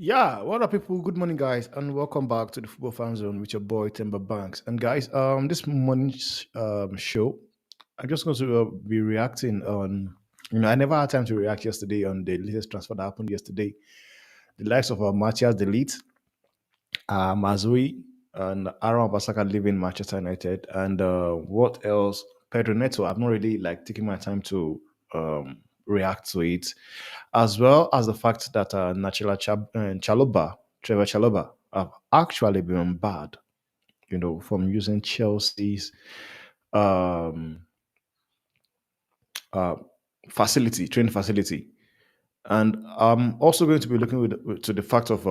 Yeah, what up, people? Good morning, guys, and welcome back to the Football Fan Zone with your boy Timber Banks. And guys, this morning's show, I'm just going to be reacting on. I never had time to react yesterday on the latest transfer that happened yesterday. The likes of Matthias Delete, Mazouri, and Aaron Basaka leaving Manchester United, and what else? Pedro Neto. I've not really like taken my time to react to it, as well as the fact that Chaloba, Trevor Chaloba, have actually been bad, from using Chelsea's um, uh, training facility. And I'm also going to be looking to the fact of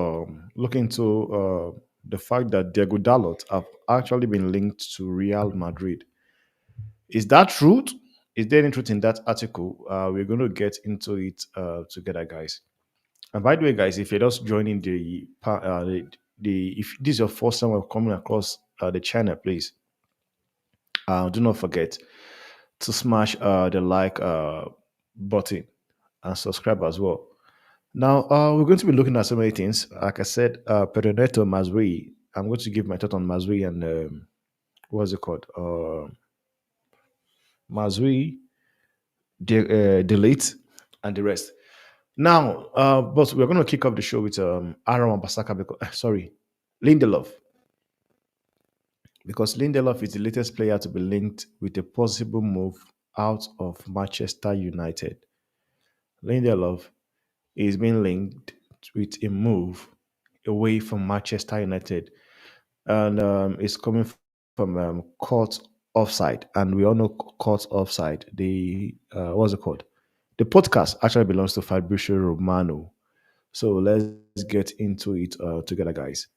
looking to the fact that Diego Dalot have actually been linked to Real Madrid. Is that truth? Is there any truth in that article? We're going to get into it together, guys. And by the way, guys, if you're just joining the if this is your first time of coming across the channel, please do not forget to smash the like button and subscribe as well. Now, we're going to be looking at so many things. Like I said, Peroneto Mazui. I'm going to give my thought on Mazui and what's it called? Mazui, Delete, and the rest. Now, but we're going to kick off the show with Aaron Basaka. Sorry, Lindelof, because Lindelof is the latest player to be linked with a possible move out of Manchester United. Lindelof is being linked with a move away from Manchester United, and it's coming from court offside, and we all know court offside. The what's it called? The podcast actually belongs to Fabrizio Romano. So let's get into it together, guys.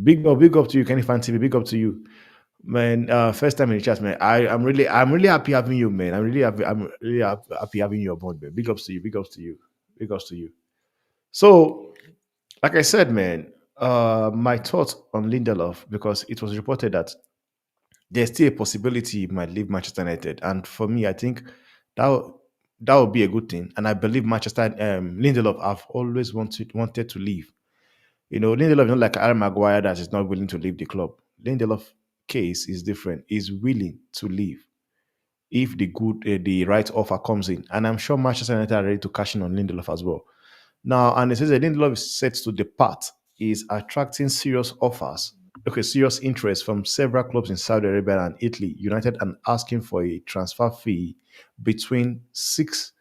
Big up to you, Kenny Fan TV. Big up to you, man. First time in the chat, man. I'm really happy having you, man. I'm really happy having you aboard, man. Big ups to you. Big ups to you. Big ups to you. So, like I said, man, my thoughts on Lindelof, because it was reported that there's still a possibility he might leave Manchester United, and for me, I think that that would be a good thing. And I believe Lindelof have always wanted to leave. Lindelof is not like Aaron Maguire that is not willing to leave the club. Lindelof case is different. He's willing to leave if the right offer comes in, and I'm sure Manchester United are ready to cash in on Lindelof as well. Now, and it says that Lindelof is set to depart. Is attracting serious offers. Okay, serious interest from several clubs in Saudi Arabia and Italy. United and asking for a transfer fee between 6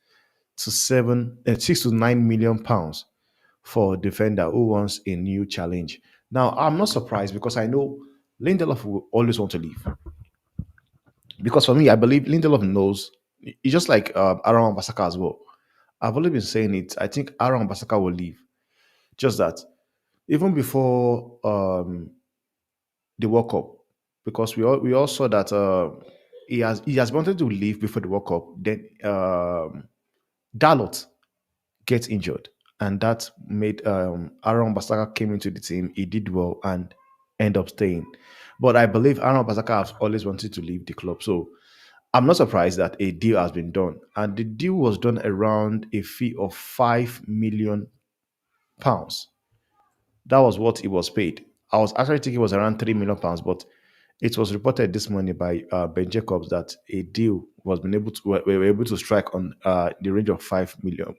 to 9 million pounds for a defender who wants a new challenge. Now, I'm not surprised because I know Lindelof will always want to leave. Because for me, I believe Lindelof knows. It's just like Aaron Basaka as well. I've always been saying it. I think Aaron Basaka will leave. Just that even before the World Cup, because we all saw that he has wanted to leave before the World Cup. Then Dalot gets injured, and that made Aaron Basaka came into the team. He did well and end up staying. But I believe Aaron Basaka has always wanted to leave the club, so I'm not surprised that a deal has been done, and the deal was done around a fee of £5 million. That was what he was paid. I was actually thinking it was around £3 million, but it was reported this morning by Ben Jacobs that a deal was been able to we were able to strike on the range of £5 million.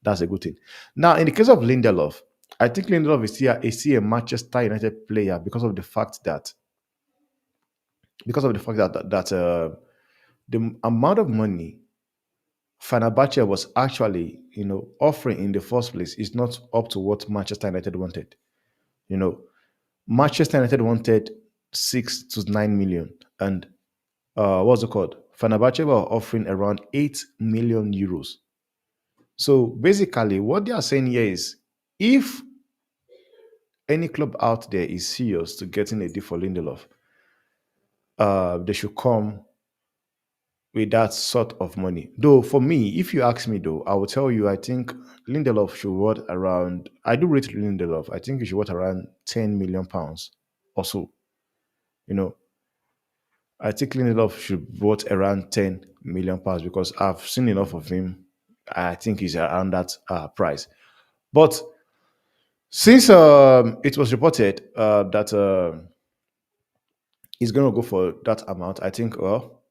That's a good thing. Now, in the case of Lindelof, I think Lindelof is still a Manchester United player because of the fact that the amount of money Fenerbahce was actually offering in the first place is not up to what Manchester United wanted. You know, Manchester United wanted 6 to 9 million, and what's it called? Fenerbahce were offering around 8 million euros. So basically, what they are saying here is, if any club out there is serious to getting a deal for Lindelof, they should come with that sort of money. Though for me, if you ask me, though, I will tell you, I think Lindelof should worth around. I do rate Lindelof. I think he should worth around £10 million or so. You know, I think Lindelof should be worth around £10 million because I've seen enough of him. I think he's around that price. But since it was reported that he's going to go for that amount, I think, well,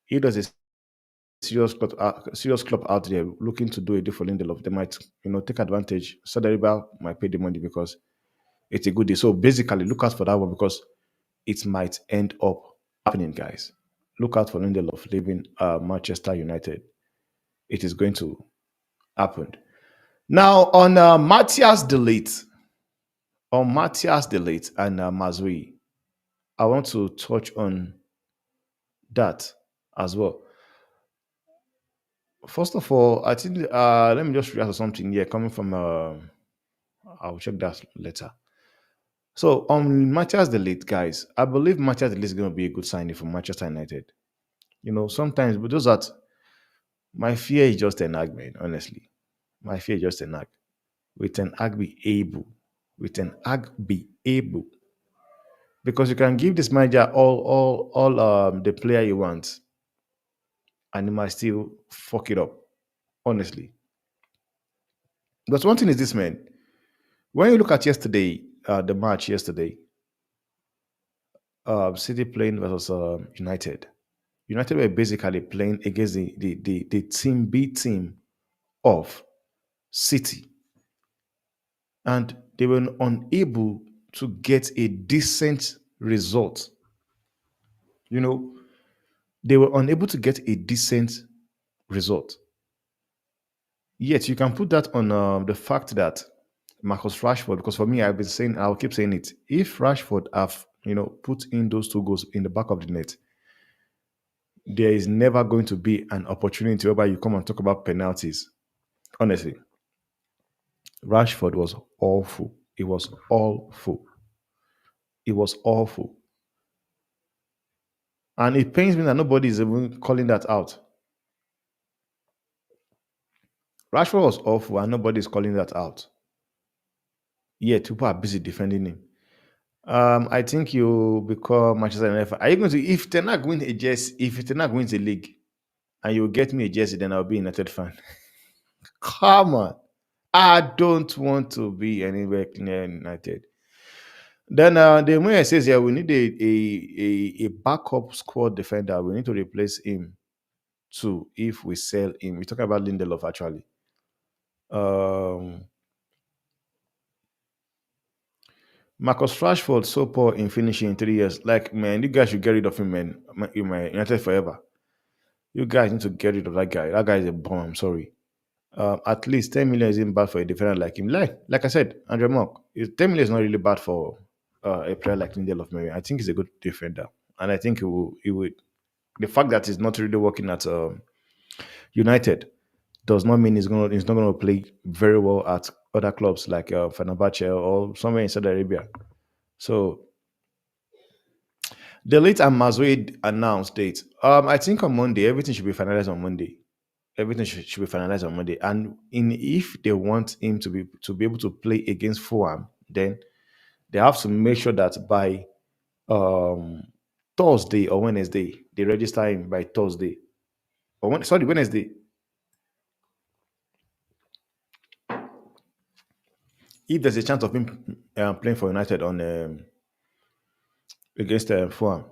if there's a serious club out there looking to do a deal for Lindelof, they might, take advantage. Saudi Arabia might pay the money because it's a good deal. So basically, look out for that one because it might end up happening, guys. Look out for Lindelof leaving Manchester United. It is going to happen. Now, on Matthias Delete and Mazui, I want to touch on that as well. First of all, I think let me just react to something here coming from. I'll check that later. So on Matthias Delete, guys, I believe Matthias Delete is going to be a good signing for Manchester United. Sometimes, but those that my fear is just an ag, man. Honestly, my fear is just an ag. With an ag be able, with an ag be able, because you can give this manager all the player you want, and he might still fuck it up. Honestly, but one thing is this, man. When you look at yesterday, the match yesterday, City playing versus United. United were basically playing against the team B team of City, and they were unable to get a decent result. You know, they were unable to get a decent result. Yet you can put that on the fact that Marcus Rashford, because for me, I've been saying, I'll keep saying it. If Rashford have, put in those two goals in the back of the net, there is never going to be an opportunity whereby you come and talk about penalties. Honestly, Rashford was awful. It was awful. It was awful. And it pains me that nobody is even calling that out. Rashford was awful and nobody is calling that out. Yet people are busy defending him. I think you become Manchester United. Are you going to, if Tenag wins a jersey, if Tenag wins a league and you get me a jersey, then I'll be a United fan. Come on. I don't want to be anywhere near United. Then the way says here, we need a backup squad defender. We need to replace him too if we sell him. We're talking about Lindelof actually. Um, Marcus Rashford so poor in finishing in 3 years. Like man, you guys should get rid of him, man. You might United forever. You guys need to get rid of that guy. That guy is a bomb. I'm sorry. At least 10 million isn't bad for a defender like him. Like I said, Andrew Monk, 10 million is not really bad for a player like Lindelof. Maybe I think he's a good defender, and I think he would. The fact that he's not really working at United does not mean he's not gonna play very well at other clubs like Fenerbahce or somewhere in Saudi Arabia. So the late and Mazouri announced date. I think on Monday everything should be finalized on Monday. Everything should be finalized on Monday. And if they want him to be able to play against Fulham, then they have to make sure that by um, Thursday or Wednesday they register him by Thursday or Wednesday. If there's a chance of him playing for United on against Fulham.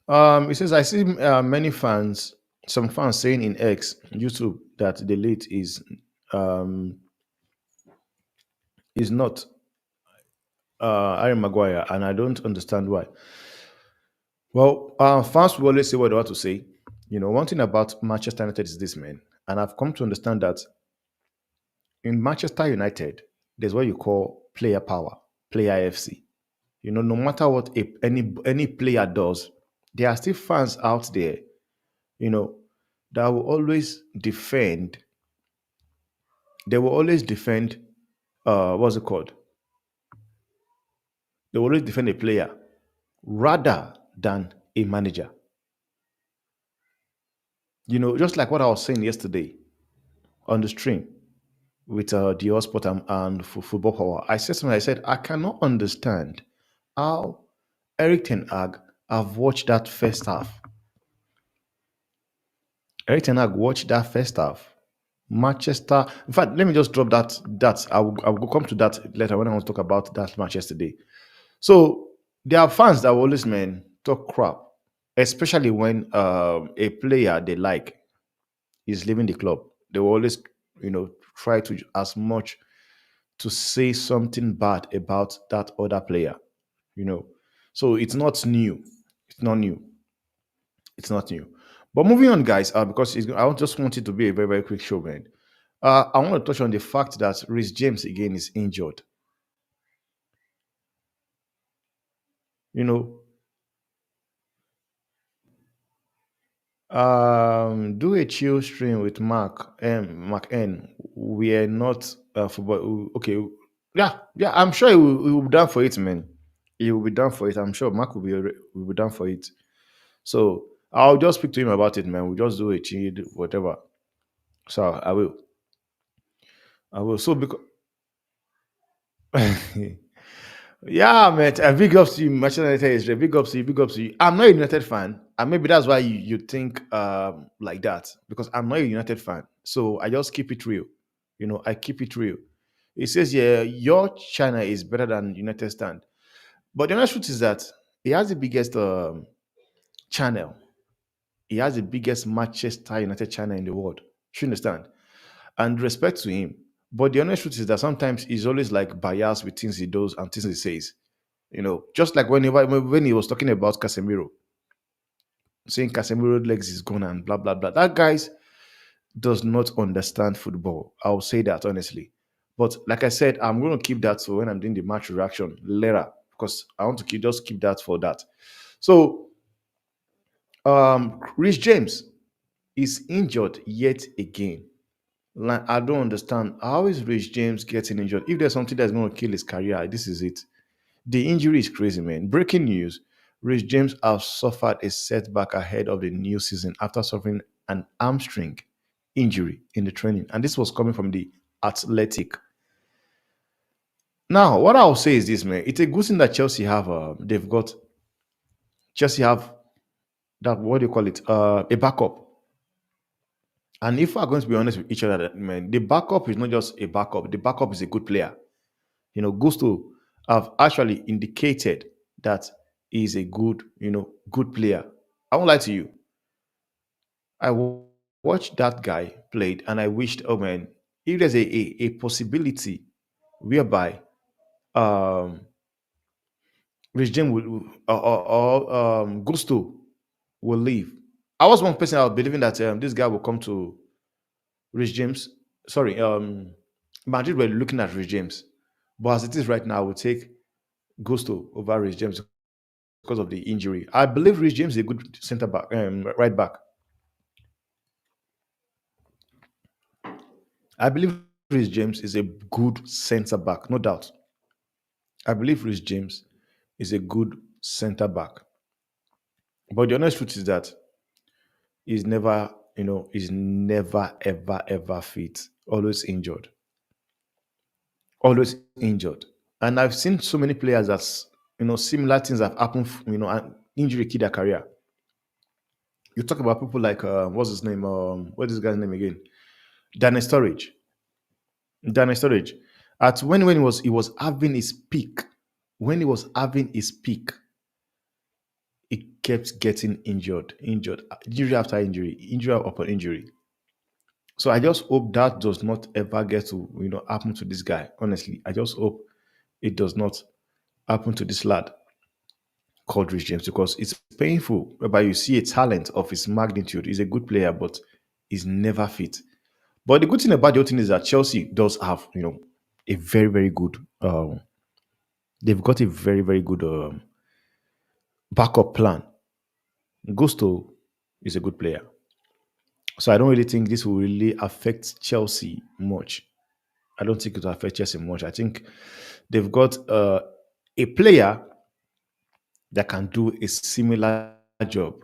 It says I see some fans saying in X YouTube that the late um, is not Harry Maguire, and I don't understand why. Well, fans will always say what they want to say. One thing about Manchester United is this, man, and I've come to understand that in Manchester United, there's what you call player power, player FC. No matter what any player does, there are still fans out there, you know, that will always defend. They will always defend. What's it called? They will always defend a player rather than a manager. Just like what I was saying yesterday on the stream with the Sport and Football Power. I said something. I said I cannot understand how Eric Ten Hag have watched that first half. Eric Ten Hag watched that first half Manchester. In fact, let me just drop that. I will come to that later when I want to talk about that match yesterday. So there are fans that will always man talk crap, especially when a player they like is leaving the club. They will always, try to as much to say something bad about that other player. You know, so it's not new. It's not new. It's not new. But moving on, guys, because just want it to be a very, very quick show, man. I want to touch on the fact that Rhys James again is injured. You know, do a chill stream with Mark N. We are not football. Okay, yeah, yeah. I'm sure he will be down for it, man. He will be down for it. I'm sure Mark will be down for it. So I'll just speak to him about it, man. We'll just do a chill, whatever. So I will. So because yeah, man. Big ups to you, Manchester United is great. Big ups to you. Big ups to you. I'm not a United fan, and maybe that's why you think like that because I'm not a United fan. So I just keep it real. I keep it real. It says, yeah, your China is better than United stand, but the honest truth is that he has the biggest channel. He has the biggest Manchester United channel in the world. You understand? And respect to him. But the honest truth is that sometimes he's always like biased with things he does and things he says. Just like when he was talking about Casemiro, saying Casemiro legs is gone and blah blah blah. That guys does not understand football. I'll say that honestly. But like I said, I'm going to keep that for when I'm doing the match reaction later because I want to keep that for that. So, Rich James is injured yet again. Like I don't understand how is Rich James getting injured. If there's something that's going to kill his career, this is it. The injury is crazy, man. Breaking news: Rich James has suffered a setback ahead of the new season after suffering an hamstring injury in the training, and this was coming from the Athletic. Now, what I'll say is this, man. It's a good thing that Chelsea have. They've got Chelsea have that. What do you call it? A backup. And if we're going to be honest with each other, man, the backup is not just a backup. The backup is a good player. Gusto have actually indicated that he's a good player. I won't lie to you. Watched that guy played, and I wished, oh man, if there's a possibility whereby um Rich James or Gusto will leave. I was one person I was believing that this guy will come to Rich James. Sorry, Madrid were looking at Rich James, but as it is right now, I would take Gusto over Rich James because of the injury. I believe Rich James is a good center back, right back. I believe Rich James is a good center back, no doubt. I believe Rich James is a good center back. But the honest truth is that he's never ever ever fit. Always injured. Always injured. And I've seen so many players that's similar things have happened, and injury killed their career. You talk about people like what's his name? What's this guy's name again? Daniel Sturridge. Daniel Sturridge. At when he was having his peak, when he was having his peak, he kept getting injured, injury after injury, injury upon injury. So I just hope that does not ever get to happen to this guy. Honestly, I just hope it does not happen to this lad called Rich James because it's painful. Whereby you see a talent of his magnitude, he's a good player, but he's never fit. But the good thing about the whole thing is that Chelsea does have a very very good. They've got a very very good backup plan. Gusto is a good player. So I don't really think this will really affect Chelsea much. I don't think it will affect Chelsea much. I think they've got a player that can do a similar job.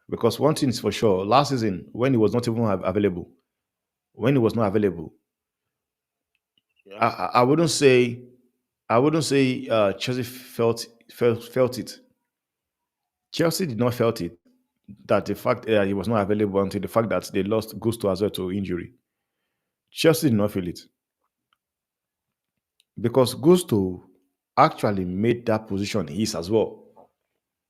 Because one thing is for sure, last season when he was not even available, when he was not available, I wouldn't say Chelsea felt it. Chelsea did not felt it that the fact that he was not available until the fact that they lost Gusto as well to injury. Chelsea did not feel it because Gusto actually made that position his as well.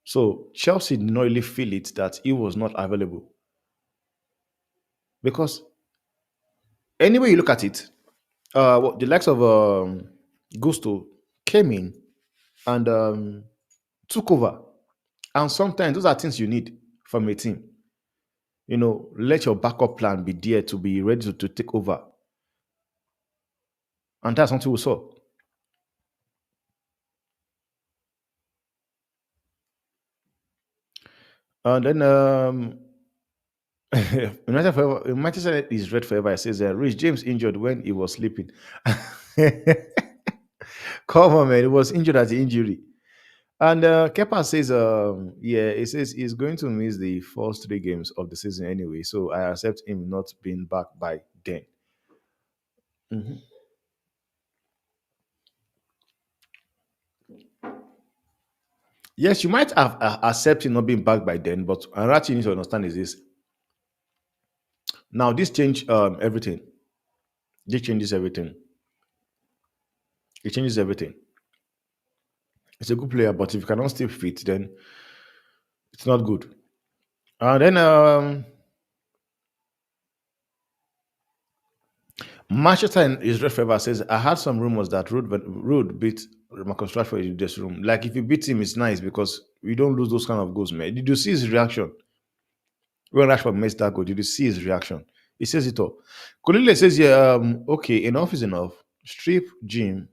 So Chelsea did not really feel it that he was not available because anyway you look at it, the likes of Gusto came in and took over. And sometimes those are things you need from a team. Let your backup plan be there to be ready to take over. And that's something we saw. And then Manchester is red forever. It says Rich James injured when he was sleeping. Come on, man. He was injured at the injury. And Kepa says, yeah, he says he's going to miss the first three games of the season anyway. So I accept him not being back by then. Mhm. Yes, you might have accepted not being back by then, but another thing you need to understand is this. Now, this change everything. This changes everything. It changes everything. It's a good player, but if you cannot stay fit, then it's not good. And then Manchester in his red favor says, I had some rumors that Rude beat Marcus Rashford in this room. Like, if you beat him, it's nice because we don't lose those kind of goals, man. Did you see his reaction when Rashford missed that goal? Did you see his reaction? He says it all. Kolile says, yeah, okay, enough is enough. Strip Jim.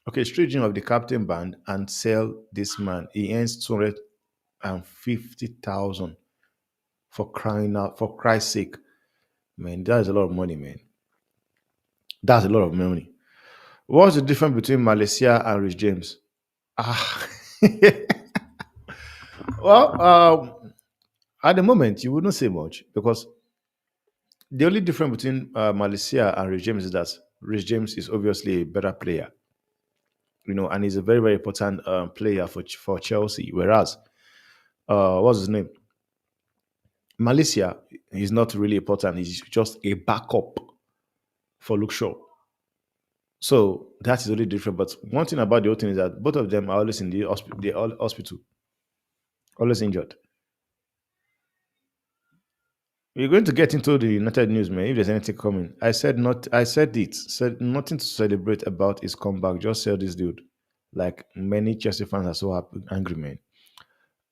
Okay, strip Jim of the captain band and sell this man. He earns 250,000 for crying out, for Christ's sake. Man, that is a lot of money, man. That's a lot of money. What's the difference between Malaysia and Rich James? Ah, well, at the moment, you wouldn't say much because the only difference between Malaysia and Rich James is that Rich James is obviously a better player, and he's a very, very important player for Chelsea. Whereas, what's his name? Malaysia is not really important. He's just a backup for Luke Shaw. So that is really different. But one thing about the whole thing is that both of them are always in the hospital, always injured. We're going to get into the United news, man. If there's anything coming, I said not. I said it. Said nothing to celebrate about his comeback. Just sell this dude. Like many Chelsea fans are so happy, angry, man.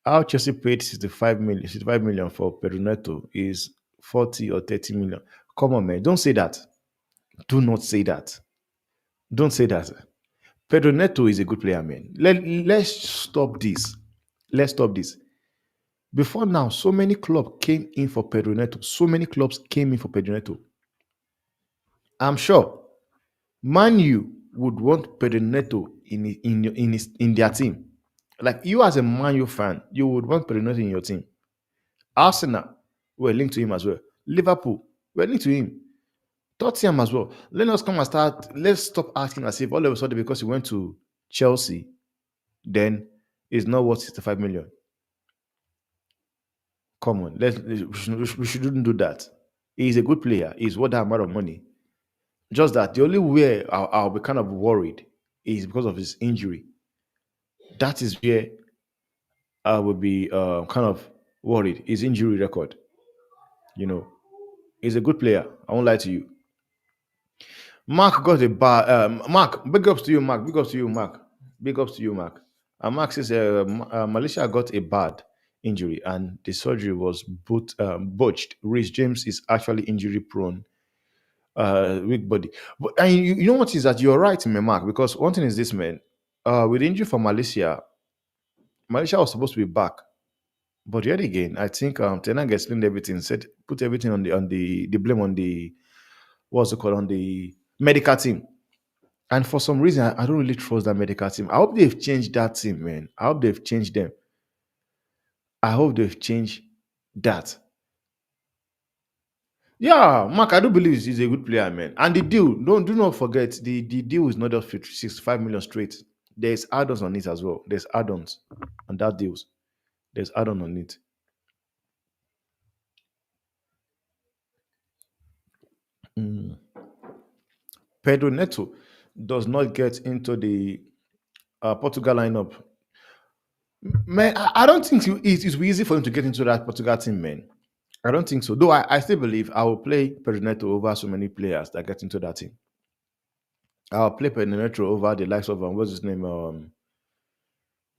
How Chelsea paid 65 million for Pedro Neto is 40 or 30 million. Come on, man. Don't say that. Do not say that. Don't say that. Pedro Neto is a good player, man. Let's stop this. Let's stop this. Before now, so many clubs came in for Pedro Neto. So many clubs came in for Pedro Neto. I'm sure Man U would want Pedro Neto in their team. Like you as a Man U fan, you would want Pedro Neto in your team. Arsenal were linked to him as well. Liverpool were linked to him. Tottenham as well. Let us come and start. Let's stop acting as if all of a sudden because he went to Chelsea, then it's not worth 65 million. Come on, we shouldn't do that. He's a good player. He's worth that amount of money. Just that the only way I'll be kind of worried is because of his injury. That is where I would be kind of worried. His injury record. You know, he's a good player. I won't lie to you. Mark got a bar. Mark, big ups to you, Mark. Big ups to you, Mark. Big ups to you, Mark. Mark says Malaysia got a bad injury and the surgery was botched. Rhys James is actually injury prone, weak body. But and you know what is that you're right, man, Mark, because one thing is this, man. With injury for Malaysia, Malaysia was supposed to be back. But yet again, I think Tenag explained everything, said put everything on the blame on the what's it called on the medical team. And for some reason, I don't really trust that medical team. I hope they've changed that team, man. I hope they've changed them. I hope they've changed that. Yeah, Mark, I do believe he's a good player, man. And the deal, don't do not forget, the deal is not just 65 million straight. There's add-ons on it as well. There's add-ons on that deals. There's add-on on it. Mm. Pedro Neto does not get into the Portugal lineup, man, I don't think it is easy for him to get into that Portugal team, man. I don't think so. Though I still believe I will play Pedro Neto over so many players that get into that team. I'll play Pedro Neto over the likes of what's his name,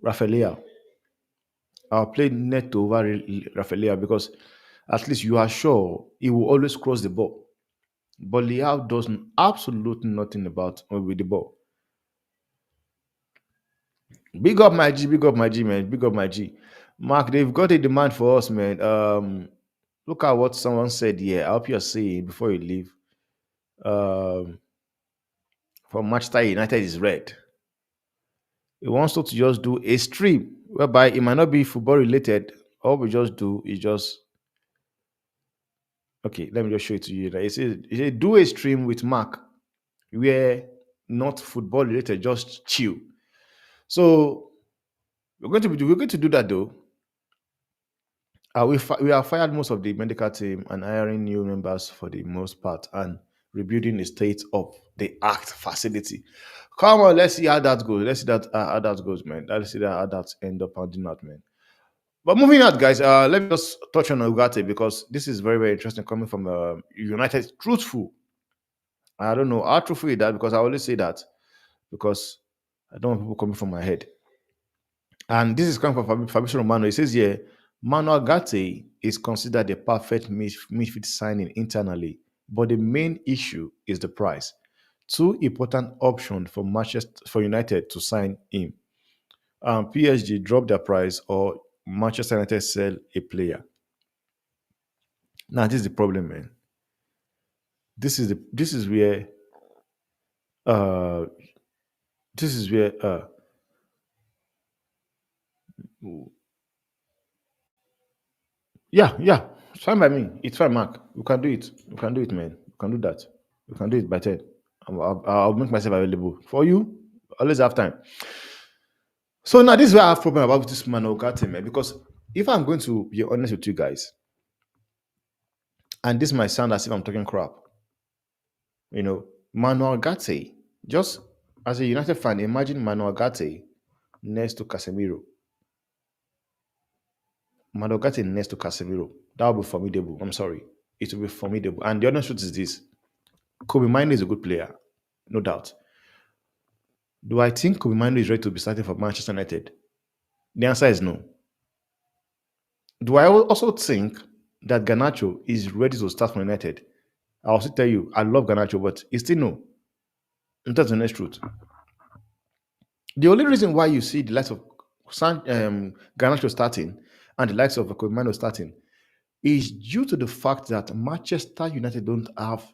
Rafaelia. I'll play Neto over Rafaelia because at least you are sure he will always cross the ball. But Leao does absolutely nothing about with the ball. Big up my G, big up my G, man. Big up my G. Mark, they've got a demand for us, man. Look at what someone said here. I hope you're seeing before you leave. Um, for Manchester United is red. He wants us to just do a stream whereby it might not be football related. All we just do is just okay. Let me just show it to you. It says do a stream with Mark where not football related, just chill. So we're going to do that though. We have fired most of the medical team and hiring new members for the most part and rebuilding the state of the act facility. Come on, let's see how that goes. Let's see that how that goes, man. Let's see that how that end up handing out, man. But moving out, guys, let me just touch on Ugarte because this is very, very interesting coming from United. Truthful. I don't know how truthful is that because I always say that because I don't want people coming from my head. And this is coming from Fabrizio Romano. He says here, Manuel Gatti is considered a perfect midfield signing internally, but the main issue is the price. Two important options for Manchester for United to sign him. PSG drop their price or Manchester United sell a player. Now this is the problem, man. This is where uh this is where yeah, yeah. It's fine by me. It's fine, Mark. We can do it. We can do it, man. We can do that. We can do it by 10. I'll make myself available for you. Always have time. So now this is where I have problem about this man Ogate, man. Because if I'm going to be honest with you guys, and this might sound as if I'm talking crap, Manuel Gatti, just as a United fan, imagine Manuel Gatti next to Casemiro. Manuel Gatti next to Casemiro. That will be formidable. I'm sorry. It will be formidable. And the honest truth is this. Kobe Mino is a good player, no doubt. Do I think Kobe Mino is ready to be starting for Manchester United? The answer is no. Do I also think that Garnacho is ready to start for United? I'll also tell you, I love Garnacho, but it's still no. And that's the next truth. The only reason why you see the likes of Garnacho starting and the likes of Kobe Mino starting is due to the fact that Manchester United don't have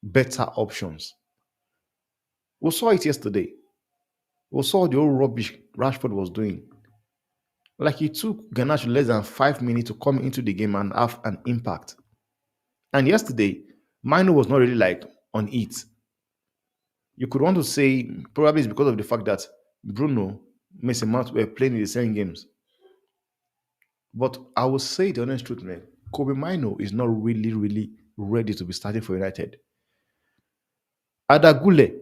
better options. We saw it yesterday. We saw the old rubbish Rashford was doing. Like it took Garnacho less than 5 minutes to come into the game and have an impact. And yesterday, Mino was not really like on it. You could want to say probably it's because of the fact that Bruno, Mason Mount were playing in the same games. But I will say the honest truth, man. Kobe Mino is not really, really ready to be starting for United. Adagule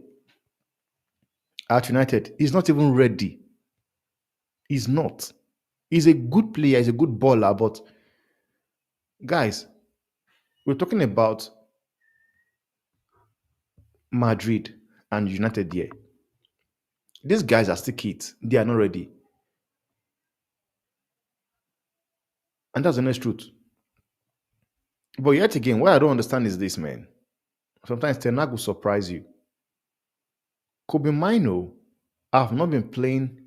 at United is not even ready. He's not. He's a good player, he's a good baller, but guys, we're talking about Madrid and United here. These guys are still kids. They are not ready. And that's the honest truth. But yet again, what I don't understand is this, man. Sometimes Tenag will surprise you. Kobe Mino, I've not been playing.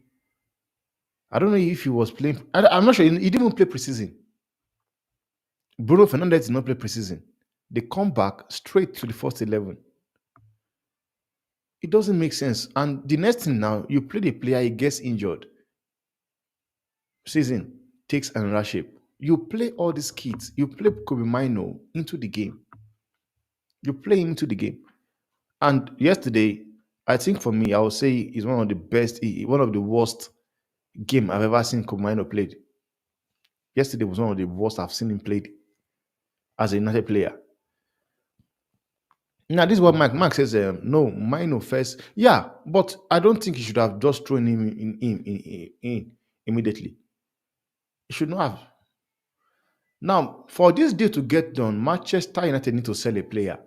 I don't know if he was playing. I'm not sure. He didn't even play preseason. Bruno Fernandez did not play preseason. They come back straight to the first 11. It doesn't make sense. And the next thing now, you play the player, he gets injured. Season takes another shape. You play all these kids. You play Kobe Mino into the game. You play him into the game. And yesterday, I think for me, I would say is one of the best, one of the worst game I've ever seen Kobe Mino played. Yesterday was one of the worst I've seen him played as a United player. Now, this is what Mark says. No, Mino first. Yeah, but I don't think he should have just thrown him in immediately. He should not have. Now, for this deal to get done, Manchester United need to sell a player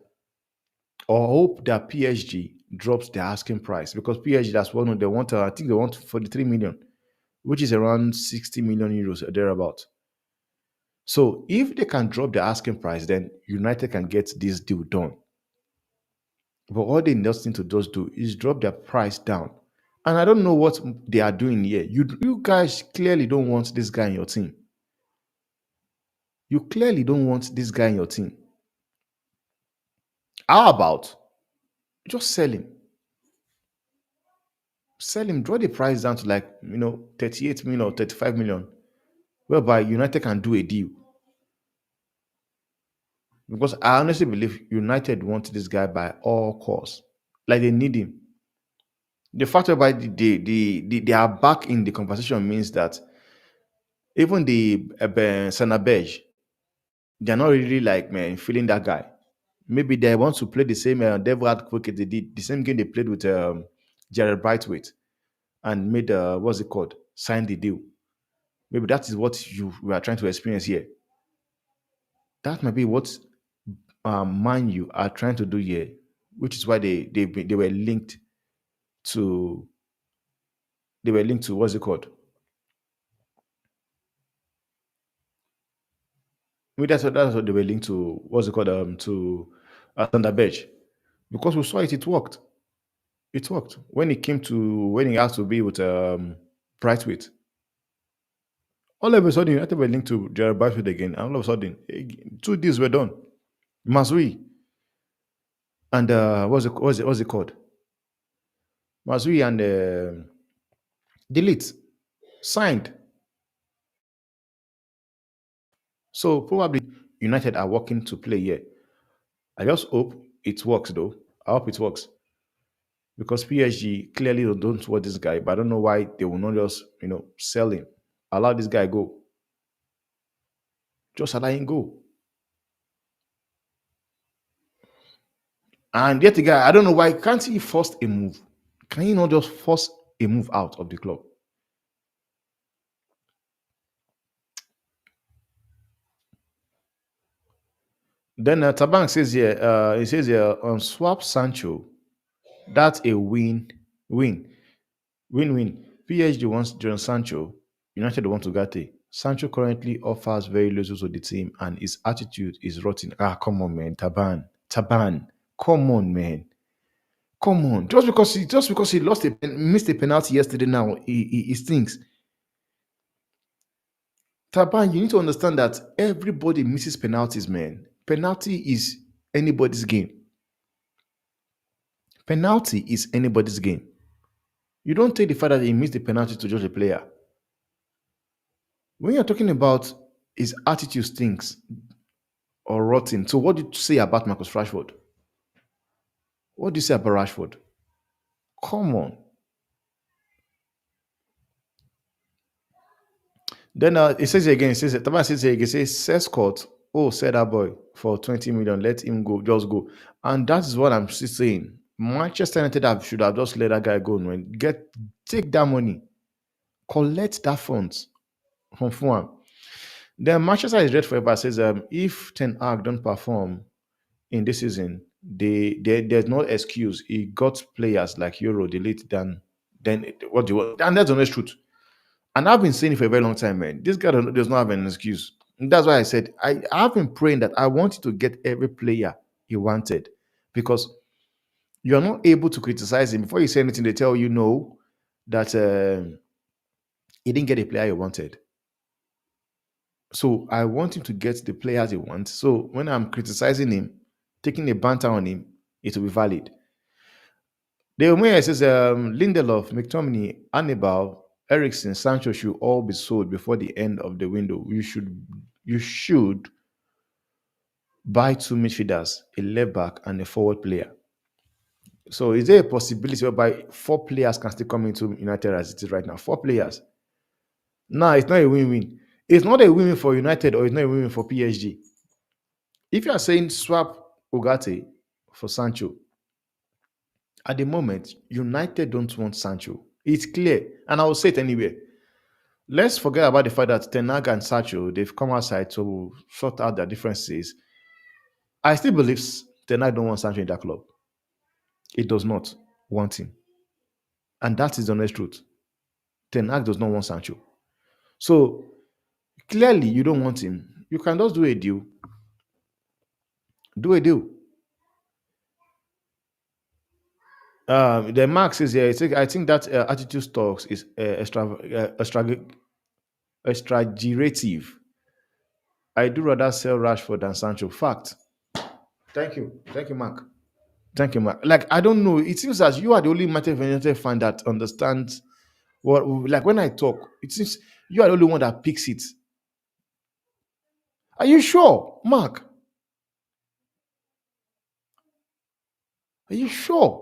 or hope that PSG drops their asking price because PSG, that's one of they want. I think they want 43 million, which is around 60 million euros or thereabout. So if they can drop the asking price, then United can get this deal done. But all they just need to just do is drop their price down. And I don't know what they are doing here. You guys clearly don't want this guy in your team. You clearly don't want this guy in your team. How about just sell him? Sell him, draw the price down to like 38 million or 35 million, whereby United can do a deal. Because I honestly believe United want this guy by all costs. Like they need him. The fact whereby they are back in the conversation means that even the Sanabej, they're not really like man feeling that guy. Maybe they want to play the same devil advocate they did, the same game they played with Jared Brightwaite and made what's it called? Sign the deal. Maybe that is what we are trying to experience here. That might be what Man you are trying to do here, which is why they were linked to what's it called? Maybe that's what they were linked to what's it called to Thunder Beach because we saw it. It worked. It worked when it came to when he has to be with Brightweight. All of a sudden, United were linked to Jared Brightweight again, and all of a sudden, two deals were done. Mazouri and what's it called? Mazouri and the Ligts signed. So probably United are working to play here. I just hope it works though. I hope it works because PSG clearly don't want this guy, but I don't know why they will not just sell him, allow this guy go, just allow him go. And yet again, I don't know why can't he force a move? Can he not just force a move out of the club? Then Tabank says here, he says here on swap Sancho, that's a win, win. PSG wants John Sancho, United want to Ugarte. Sancho currently offers very little to the team, and his attitude is rotten. Ah, come on, man, Taban, come on, man. Come on, just because he missed a penalty yesterday. Now he stinks. Taban, you need to understand that everybody misses penalties, man. Penalty is anybody's game. Penalty is anybody's game. You don't take the fact that he missed the penalty to judge a player. When you're talking about his attitude stinks or rotten, so what do you say about Marcus Rashford? What do you say about Rashford? Come on. Then it says again, it says Taban says again, it says Sescott, oh, said that boy for 20 million, let him go, just go. And that is what I'm still saying. Manchester United should have just let that guy go, man. Take that money, collect that funds from Fulham. Then Manchester is red forever says if Ten Hag don't perform in this season, there's no excuse. He got players like Euro, delete then what do you want? And that's the honest truth. And I've been saying it for a very long time, man. This guy does not have an excuse. And that's why I said I've been praying that I wanted to get every player he wanted because you're not able to criticize him before you say anything. They tell you no, that he didn't get a player he wanted. So I want him to get the players he wants. So when I'm criticizing him, taking a banter on him, it will be valid. The way says Lindelof, McTominay, Hannibal, Ericsson, Sancho should all be sold before the end of the window. You should buy two midfielders, a left back, and a forward player. So is there a possibility whereby four players can still come into United as it is right now? Four players. No, it's not a win-win. It's not a win-win for United or it's not a win-win for PSG. If you are saying swap Ugarte for Sancho. At the moment, United don't want Sancho. It's clear, and I will say it anyway. Let's forget about the fact that Ten Hag and Sancho they've come outside to sort out their differences. I still believe Ten Hag don't want Sancho in that club. It does not want him, and that is the honest truth. Ten Hag does not want Sancho. So clearly, you don't want him. You can just do a deal. Do a deal. The Mark says here, I think that attitude stocks is exaggerative. I do rather sell Rashford than Sancho. Fact. Thank you. Thank you, Mark. Thank you, Mark. Like, I don't know. It seems as you are the only Manchester United fan that understands what, like, when I talk, it seems you are the only one that picks it. Are you sure, Mark? Are you sure?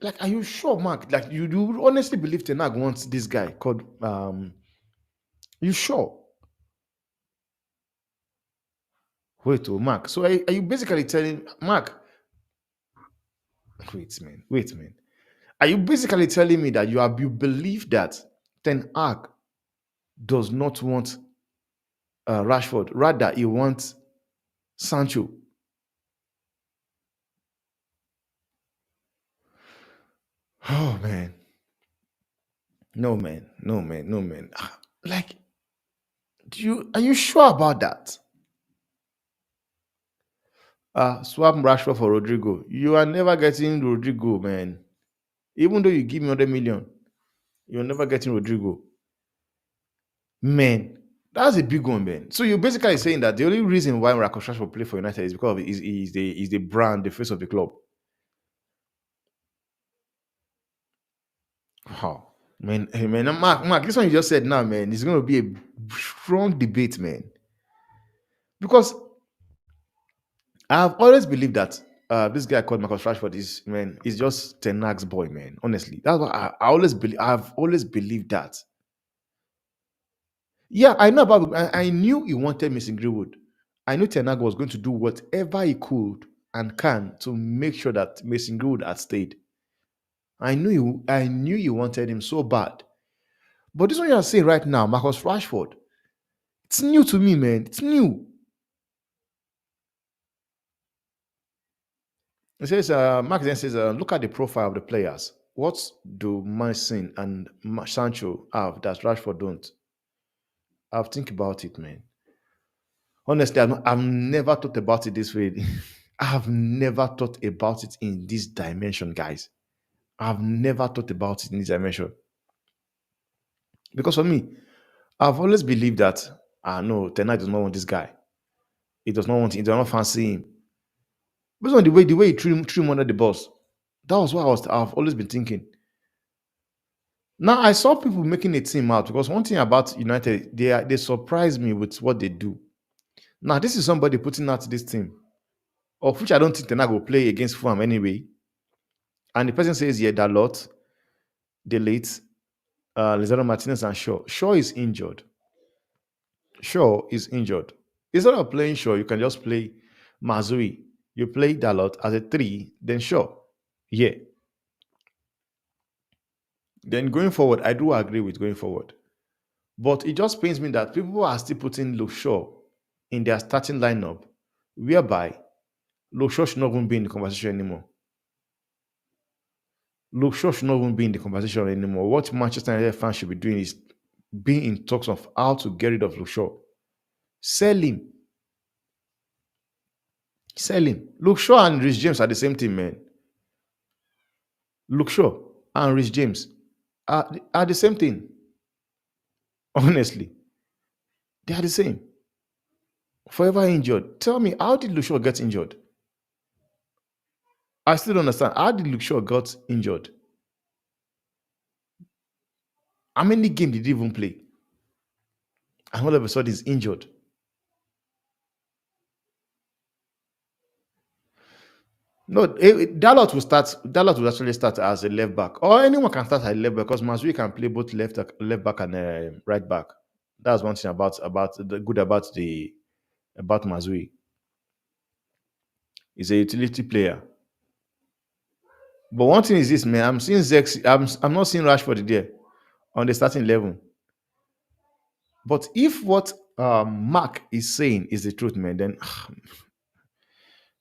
Like, are you sure, Mark? Like, you do honestly believe Ten Hag wants this guy called you sure? Wait, oh, Mark. So are you basically telling Mark? Wait, man. Are you basically telling me that you believe that Ten Hag does not want Rashford, rather he wants Sancho? Oh man, no man, no man, no man. Like, are you sure about that? Swap Rashford for Rodrigo. You are never getting Rodrigo, man. Even though you give me 100 million, you're never getting Rodrigo. Man, that's a big one, man. So you're basically saying that the only reason why Marcus Rashford play for United is because of is the brand, the face of the club. Wow. Man, hey, man, Mark, this one you just said now, man, is going to be a strong debate, man. Because I've always believed that this guy called Marcus Rashford is just Ten Hag's boy, man. Honestly, that's what I always believe. I've always believed that. Yeah, I know about. I knew he wanted Mason Greenwood. I knew Ten Hag was going to do whatever he could and can to make sure that Mason Greenwood had stayed. I knew he wanted him so bad. But this one you are saying right now, Marcus Rashford, it's new to me, man. It's new. It says, Mark then says, look at the profile of the players. What do Mason and Sancho have that Rashford don't? I've think about it, man. Honestly, I've never thought about it this way. I've never thought about it in this dimension, guys. I've never thought about it in this dimension. Because for me, I've always believed that, no, Ten Hag does not want this guy. He does not want him. He does not fancy him. Based on the way he threw him under the bus. That was what I've always been thinking. Now I saw people making a team out because one thing about United, they surprise me with what they do. Now this is somebody putting out this team, of which I don't think Ten Hag will play against Fulham anyway. And the person says, yeah, Dalot, the Ligts, Lizardo Martinez, and Shaw. Shaw is injured. Shaw is injured. Instead of playing Shaw, you can just play Mazouri. You play Dalot as a 3, then Shaw. Yeah. Then going forward, I do agree with going forward. But it just pains me that people are still putting Luke Shaw in their starting lineup, whereby Luke Shaw should not even be in the conversation anymore. Luke Shaw should not even be in the conversation anymore. What Manchester United fans should be doing is being in talks of how to get rid of Luke Shaw. Sell him. Sell him. Luke Shaw and Rhys James are the same thing, man. Luke Shaw and Rhys James are the same thing. Honestly, they are the same. Forever injured. Tell me, how did Luke Shaw get injured? I still don't understand. How did Luke Shaw got injured? How many games did he even play? And all of a sudden he's injured. No, Dalot will start. Dalot will actually start as a left back, or anyone can start as a left back because Mazouri can play both left back and right back. That's one thing about the good about the about Mazui. He's a utility player. But one thing is this, man. I'm seeing Zex. I'm not seeing Rashford there on the starting 11. But if what Mark is saying is the truth, man,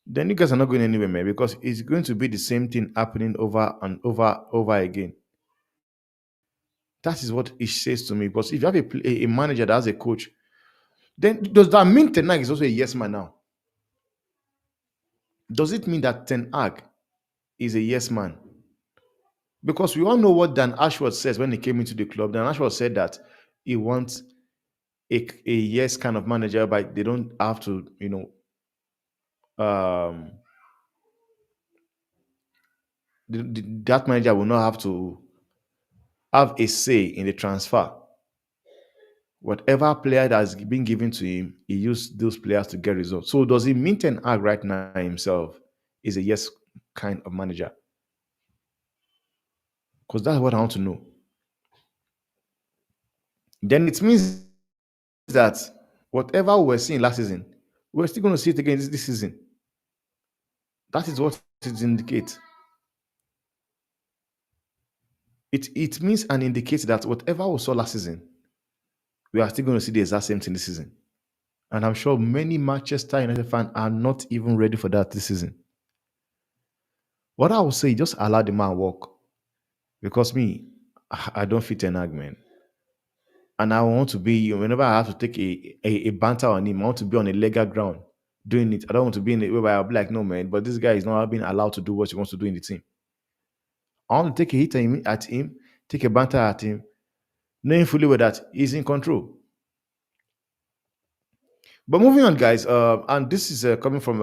then you guys are not going anywhere, man, because it's going to be the same thing happening over and over again. That is what it says to me. Because if you have a manager that has a coach, then does that mean Ten Hag is also a yes man now? Does it mean that Ten Hag is a yes man? Because we all know what Dan Ashworth says when he came into the club. Dan Ashworth said that he wants a yes kind of manager, but they don't have to, um, that manager will not have to have a say in the transfer. Whatever player that has been given to him, he used those players to get results. So does he mean Ten Hag right now himself is a yes kind of manager? Because that's what I want to know. Then it means that whatever we were seeing last season, we're still going to see it again this season. That is what it indicates. It means and indicates that whatever we saw last season, we are still going to see the exact same thing this season. And I'm sure many Manchester United fans are not even ready for that this season. What I would say, just allow the man walk. Because me, I don't fit an argument. And I want to be, whenever I have to take a banter on him, I want to be on a legal ground doing it. I don't want to be in a way where I'll be like, no, man, but this guy is not being allowed to do what he wants to do in the team. I want to take a hit at him, take a banter at him, knowing fully well that he's in control. But moving on, guys, and this is coming from,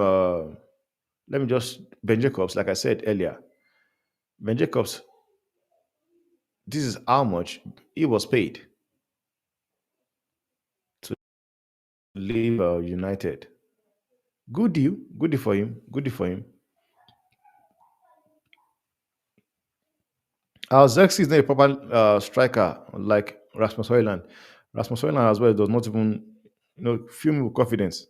let me just, Ben Jacobs, like I said earlier. Ben Jacobs, this is how much he was paid to leave United. Good deal. Good deal for him. Good deal for him. Xerxes is not a proper striker like Rasmus Højlund. Rasmus Højlund as well does not even, fill me with confidence.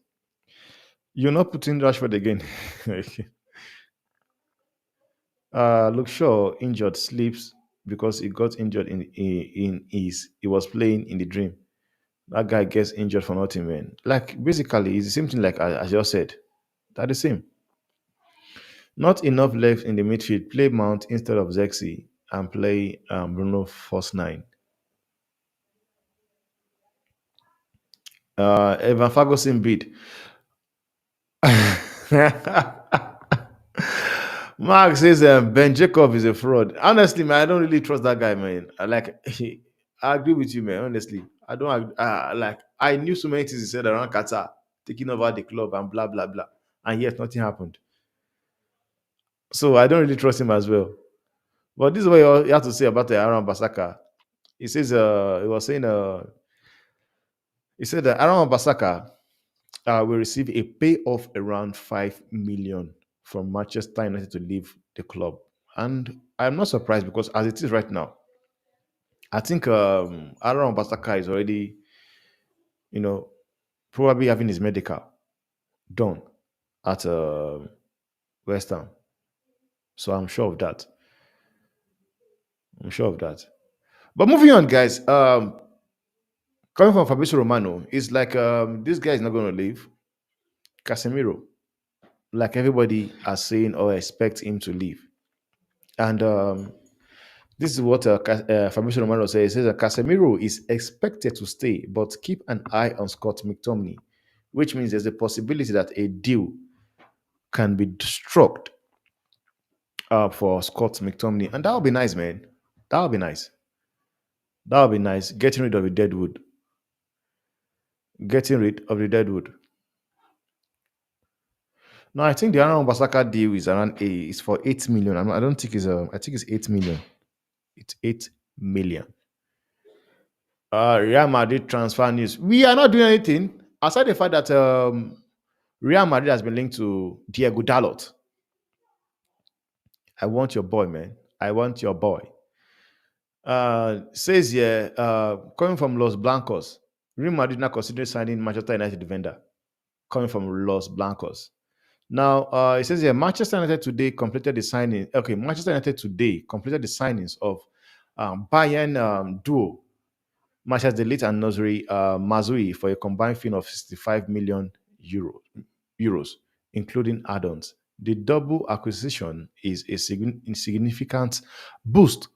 You're not putting Rashford again. Look, sure, injured sleeps because he got injured he was playing in the dream. That guy gets injured for nothing, man. Like basically, it's the same thing like I just said. They're the same. Not enough left in the midfield. Play Mount instead of Zexi and play Bruno first nine. Evan Ferguson bid. Mark says Ben Jacob is a fraud. Honestly, man, I don't really trust that guy, man. I agree with you, man. Honestly, I don't like. I knew so many things he said around Qatar taking over the club and blah blah blah, and yet nothing happened. So I don't really trust him as well. But this is what you have to say about Aaron Basaka. He says, he said that Aaron Basaka will receive a payoff around 5 million from Manchester United to leave the club. And I'm not surprised because as it is right now, I think Aaron Basaka is already, you know, probably having his medical done at West Ham. So I'm sure of that. I'm sure of that. But moving on, guys. Coming from Fabrizio Romano, it's like this guy is not going to leave. Casemiro, like everybody are saying or expect him to leave. And this is what Fabrizio Romano says. He says that Casemiro is expected to stay, but keep an eye on Scott McTominay, which means there's a possibility that a deal can be struck for Scott McTominay. And that would be nice, man. That would be nice. That would be nice. Getting rid of the deadwood. Getting rid of the deadwood. No, I think the Aaron Basaka deal is around is for 8 million. I don't think it's I think it's 8 million. It's 8 million. Real Madrid transfer news. We are not doing anything aside the fact that Real Madrid has been linked to Diego Dalot. I want your boy, man. I want your boy. Says here, coming from Los Blancos, Real Madrid now considering signing Manchester United defender. coming from Los Blancos. Now, it says here Manchester United today completed the signing. Okay, Manchester United today completed the signings of Bayern duo Manchester Ligt and Mazouri for a combined fee of 65 million euros, including add-ons. The double acquisition is a significant boost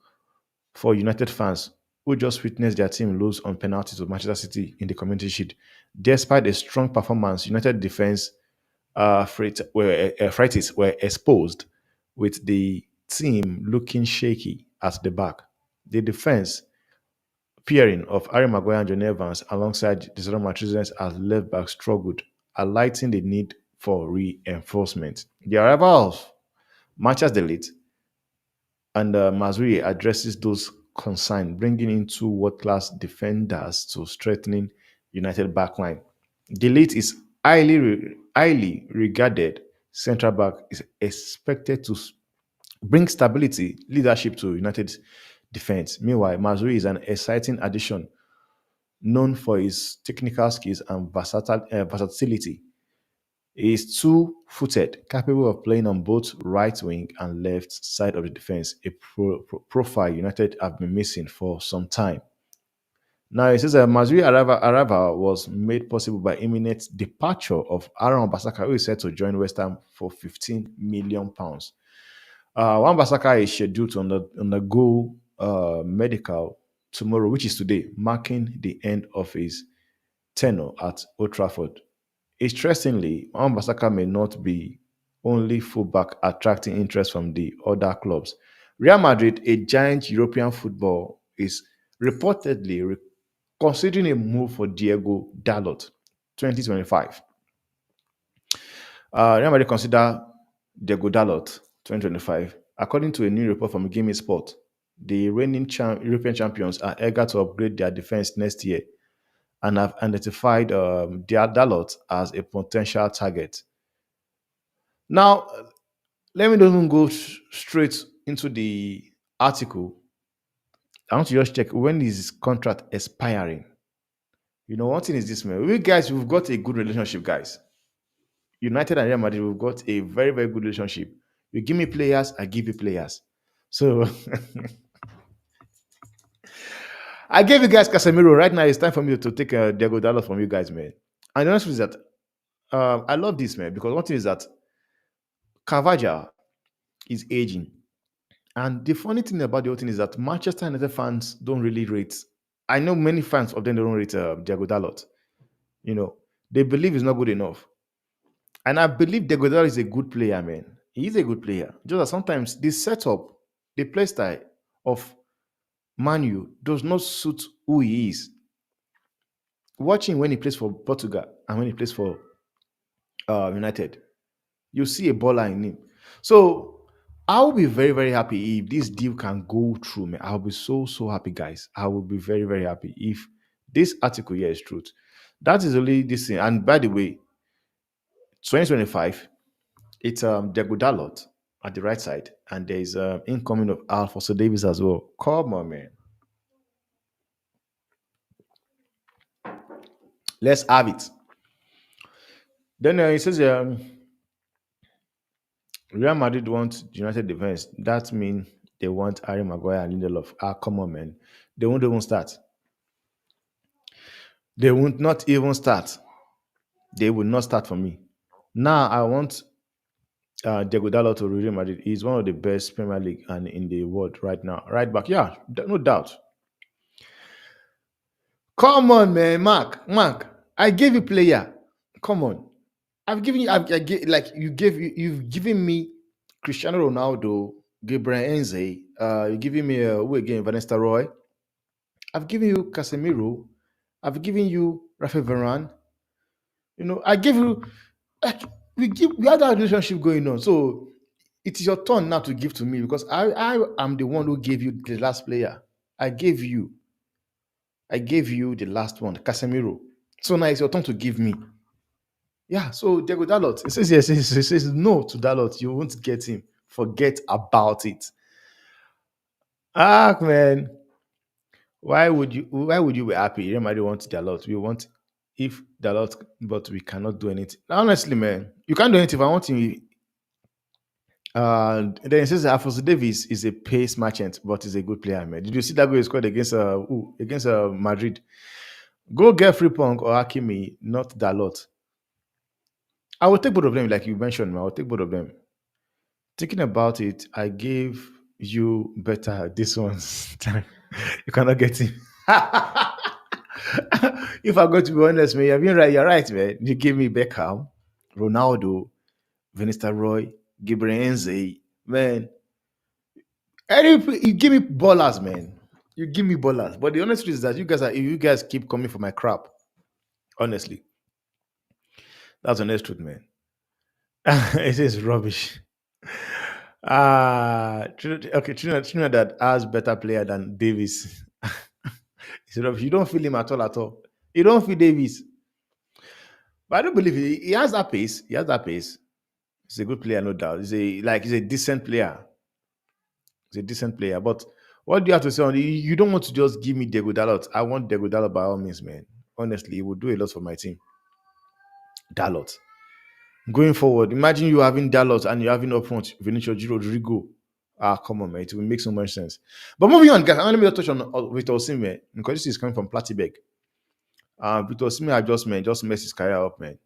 for United fans who just witnessed their team lose on penalty to Manchester City in the Community Shield. Despite a strong performance, United defense frights were exposed, with the team looking shaky at the back. The defense pairing of Harry Maguire and John Evans alongside the Zero Matricians as left back struggled, highlighting the need for reinforcement. The arrival of Manchester Elite and Mazuri addresses those concerns, bringing in two world-class defenders to strengthening United backline. Delete is highly regarded central back is expected to bring stability, leadership to United's defense. Meanwhile, Mazuri is an exciting addition known for his technical skills and versatility. He is two-footed, capable of playing on both right wing and left side of the defense, a profile United have been missing for some time. Now, it says that Mazuri arrival was made possible by imminent departure of Aaron Basaka, who is set to join West Ham for £15 million. Wan-Bissaka is scheduled to undergo medical tomorrow, which is today, marking the end of his tenure at Old Trafford. Interestingly, Wan-Bissaka may not be only fullback attracting interest from the other clubs. Real Madrid, a giant European football, is reportedly considering a move for Diego Dalot, 2025. Real Madrid consider Diego Dalot, 2025. According to a new report from Gimme Sport, the reigning European champions are eager to upgrade their defense next year and have identified Dalot as a potential target. Now, let me not even go straight into the article. I want to just check when is his contract expiring. You know, one thing is this, man. We guys, we've got a good relationship, guys. United and Real Madrid, we've got a very, very good relationship. You give me players, I give you players. So I gave you guys Casemiro. Right now, it's time for me to take Diego Dalot from you guys, man. And the honest truth is that I love this, man, because one thing is that Carvajal is aging. And the funny thing about the whole thing is that Manchester United fans don't really rate. I know many fans of them don't rate Diego Dalot. You know, they believe he's not good enough. And I believe Diego Dalot is a good player, man. He is a good player. Just that sometimes the setup, the play style of Manu does not suit who he is. Watching when he plays for Portugal and when he plays for United, you see a baller in him. So I'll be very, very happy if this deal can go through, man. I'll be so, so happy, guys. I will be very, very happy if this article here is truth. That is only this thing. And by the way, 2025, it's Diego Dalot at the right side, and there's incoming of Alfonso Davis as well. Come on, man. Let's have it. Then it says Real Madrid want United defense. That means they want Harry Maguire and Lindelof. Ah, come on, man. They won't even start. They won't not even start. They will not start for me. Now I want Diego Dalot to Real Madrid. He's one of the best Premier League and in the world right now. Right back, yeah, no doubt. Come on, man, Mark. I gave you player. Come on, I've given you. You've given me Cristiano Ronaldo, Gabriel Enze. You're giving me who again? Vanessa Roy. I've given you Casemiro. I've given you Rafael Varane. You know, I give you like we had that relationship going on. So it is your turn now to give to me because I am the one who gave you the last player. I gave you the last one, Casemiro. So now it's your turn to give me. Yeah, so Diego Dalot. It says yes, it says no to Dalot. You won't get him. Forget about it. Ah, man. Why would you be happy? You might want Dalot. We want if the lot, but we cannot do anything. Honestly, man, you can't do anything. If I want to, then it says that Alfonso Davis is a pace merchant, but is a good player, man. Did you see that goal he scored against against Madrid? Go get Frimpong or Hakimi, not Dalot. I will take both of them, like you mentioned, man. I will take both of them. Thinking about it, I gave you better this one's time. You cannot get him. If I'm going to be honest, man, you're being right. You're right, man. You give me Beckham, Ronaldo, Vinista Roy, Gibreenze, man. You give me ballers, man. You give me ballers. But the honest truth is that you guys keep coming for my crap. Honestly, that's the honest truth, man. It is rubbish. Okay, Trinidad has better player than Davis. It's rubbish. You don't feel him at all, at all. You don't feel Davis. But I don't believe he has that pace. He has that pace. He's a good player, no doubt. He's a decent player. He's a decent player. But what do you have to say on it? You don't want to just give me Diego Dalot. I want Diego Dalot by all means, man. Honestly, he will do a lot for my team. Dalot. Going forward, imagine you having Dalot and you're having up front Vinicius Rodrigo. Ah, come on, man. It will make so much sense. But moving on, guys, let me touch on Victor Osimhen because this is coming from Platibeg. Victor Osimhen just messed his career up, man.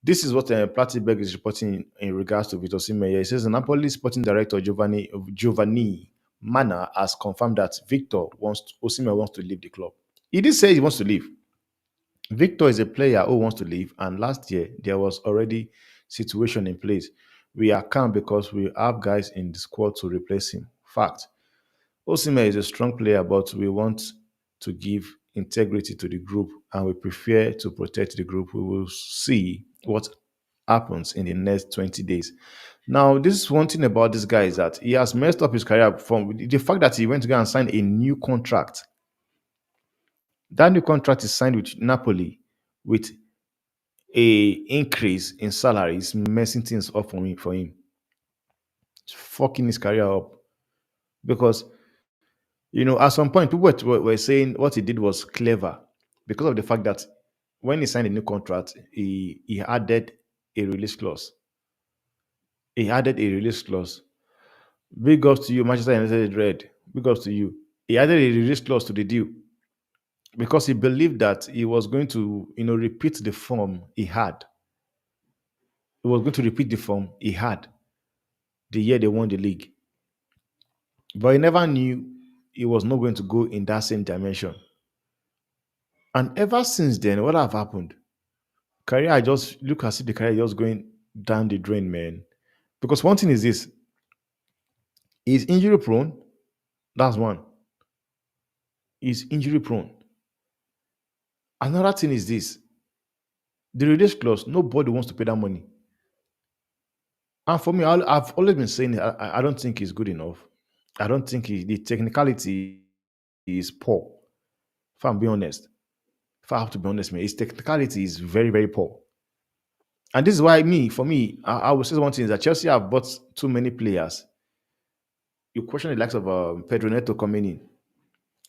This is what Platibeg is reporting in regards to Victor Osimhen. He says the Napoli sporting director Giovanni Mana has confirmed that Osimhen wants to leave the club. He did say he wants to leave. Victor is a player who wants to leave, and last year there was already situation in place. We are calm because we have guys in the squad to replace him. Fact. Osimhen is a strong player, but we want to give integrity to the group and we prefer to protect the group. We will see what happens in the next 20 days. Now, this is one thing about this guy is that he has messed up his career from the fact that he went to go and sign a new contract. That new contract is signed with Napoli with a increase in salary is messing things up for him. It's fucking his career up. Because at some point, people were saying what he did was clever because of the fact that when he signed a new contract, he added a release clause. He added a release clause. Big ups to you, Manchester United Red. Big ups to you. He added a release clause to the deal because he believed that he was going to, repeat the form he had. He was going to repeat the form he had the year they won the league. But he never knew he was not going to go in that same dimension. And ever since then, what have happened? Career, I just look as if the career just going down the drain, man. Because one thing is this: he's injury prone. That's one. He's injury prone. Another thing is this: the release clause. Nobody wants to pay that money. And for me, I've always been saying I don't think he's good enough. I don't think the technicality is poor. If I'm being honest, if I have to be honest, man, his technicality is very, very poor. And this is why for me, I would say one thing is that Chelsea have bought too many players. You question the likes of Pedro Neto coming in,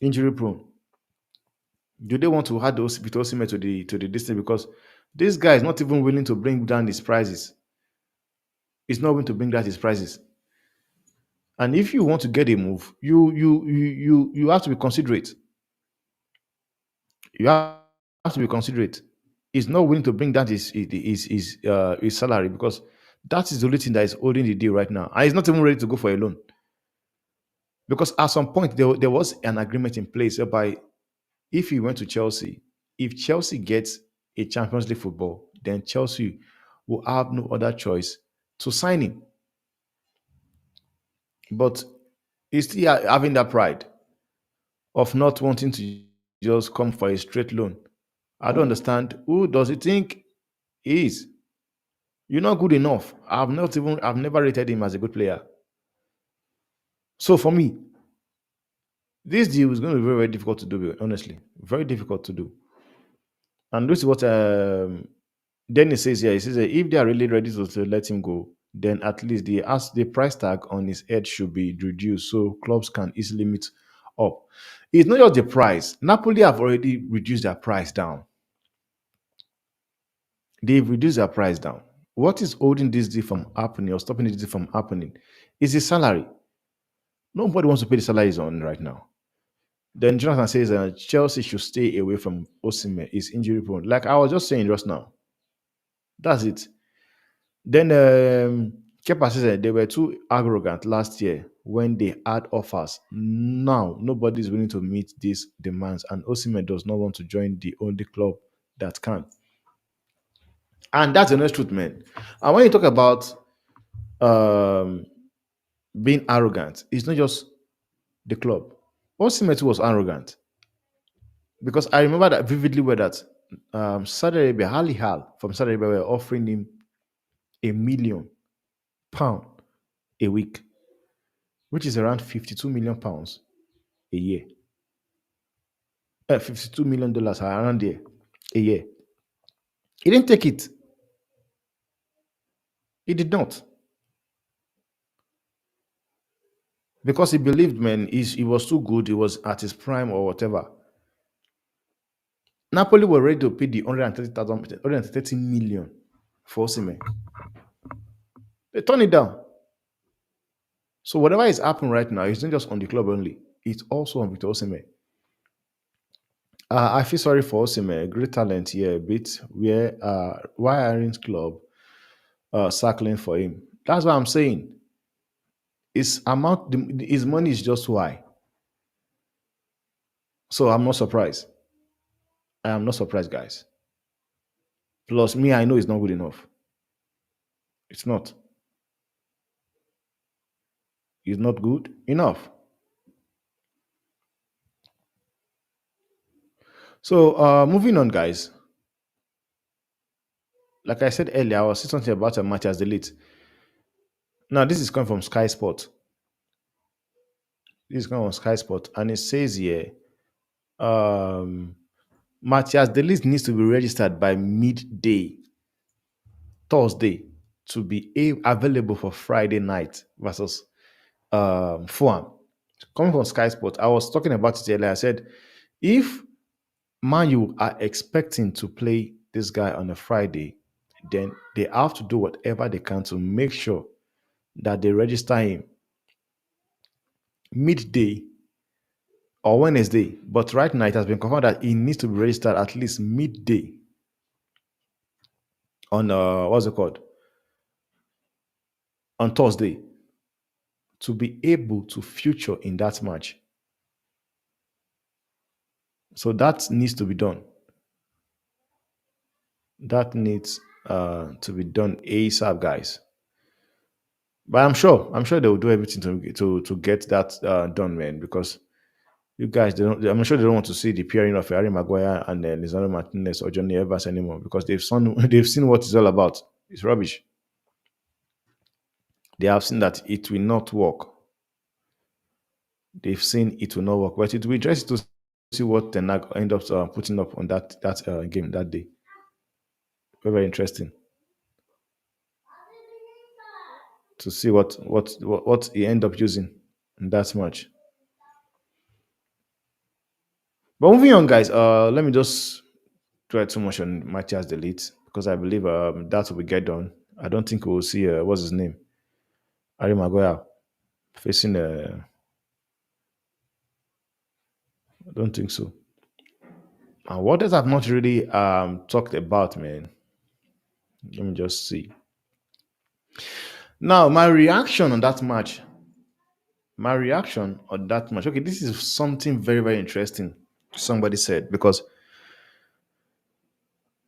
injury prone. Do they want to add those Victor Osimhen to the distance because this guy is not even willing to bring down his prices. He's not willing to bring down his prices. And if you want to get a move, you have to be considerate. You have to be considerate. He's not willing to bring down his salary because that is the only thing that is holding the deal right now. And he's not even ready to go for a loan. Because at some point there was an agreement in place whereby if he went to Chelsea, if Chelsea gets a Champions League football, then Chelsea will have no other choice to sign him. But he's still having that pride of not wanting to just come for a straight loan. I don't understand. Who does he think he is? You're not good enough. I've never rated him as a good player. So for me, this deal is going to be very, very difficult to do, honestly. Very difficult to do. And this is what Dennis says here. He says that if they are really ready to let him go, then at least the price tag on his head should be reduced so clubs can easily meet up. It's not just the price. Napoli have already reduced their price down. They've reduced their price down. What is holding this deal from happening or stopping this deal from happening is his salary. Nobody wants to pay the salaries on right now. Then Jonathan says Chelsea should stay away from Osimhen. He's injury prone. Like I was just saying just now. That's it. Then Kepa says they were too arrogant last year when they had offers. Now nobody is willing to meet these demands, and Osimhen does not want to join the only club that can. And that's the honest truth, man. And when you talk about um, being arrogant, it's not just the club. Osimhen too was arrogant because I remember that vividly where that Saudi Arabia, Al Hilal from Saudi Arabia were offering him £1 million a week, which is around £52 million a year. $52 million around there a year. He didn't take it. He did not because he believed, man, he was too good. He was at his prime or whatever. Napoli were ready to pay the 130 million for Osimhen. They turned it down. So whatever is happening right now, it's not just on the club only. It's also on Victor Osimhen. I feel sorry for Osimhen, great talent here, a bit where why Ireland's club circling for him. That's what I'm saying. His money is just too high. So I'm not surprised. I am not surprised, guys. Plus, me, I know it's not good enough. It's not. It's not good enough. So moving on, guys. Like I said earlier, I was saying something about a match as delete. Now, this is coming from Sky Sport. This is coming from Sky Sport, and it says here, um, Matthias the list needs to be registered by midday Thursday to be available for Friday night versus Fulham. Coming from Sky Sport, I was talking about it earlier. I said, if Man U are expecting to play this guy on a Friday, then they have to do whatever they can to make sure that they register him midday or Wednesday. But right now, it has been confirmed that he needs to be registered at least midday on what's it called, on Thursday, to be able to feature in that match. So that needs to be done. That needs to be done ASAP, guys. But I'm sure they will do everything to get that done, man. Because you guys, I'm sure they don't want to see the pairing of Harry Maguire and Lisandro Martinez or Johnny Evans anymore because they've seen what it's all about. It's rubbish. They have seen that it will not work. They've seen it will not work. But it will be interesting to see what Tenag end up putting up on that game that day. Very, very interesting to see what he end up using in that match. But moving on, guys. Let me just try too much on Matthias Delete because I believe that will get done. I don't think we'll see what's his name, Harry Maguire facing. I don't think so. And what else I've not really talked about, man. Let me just see. Now, my reaction on that match. My reaction on that match. Okay, this is something very, very interesting. Somebody said because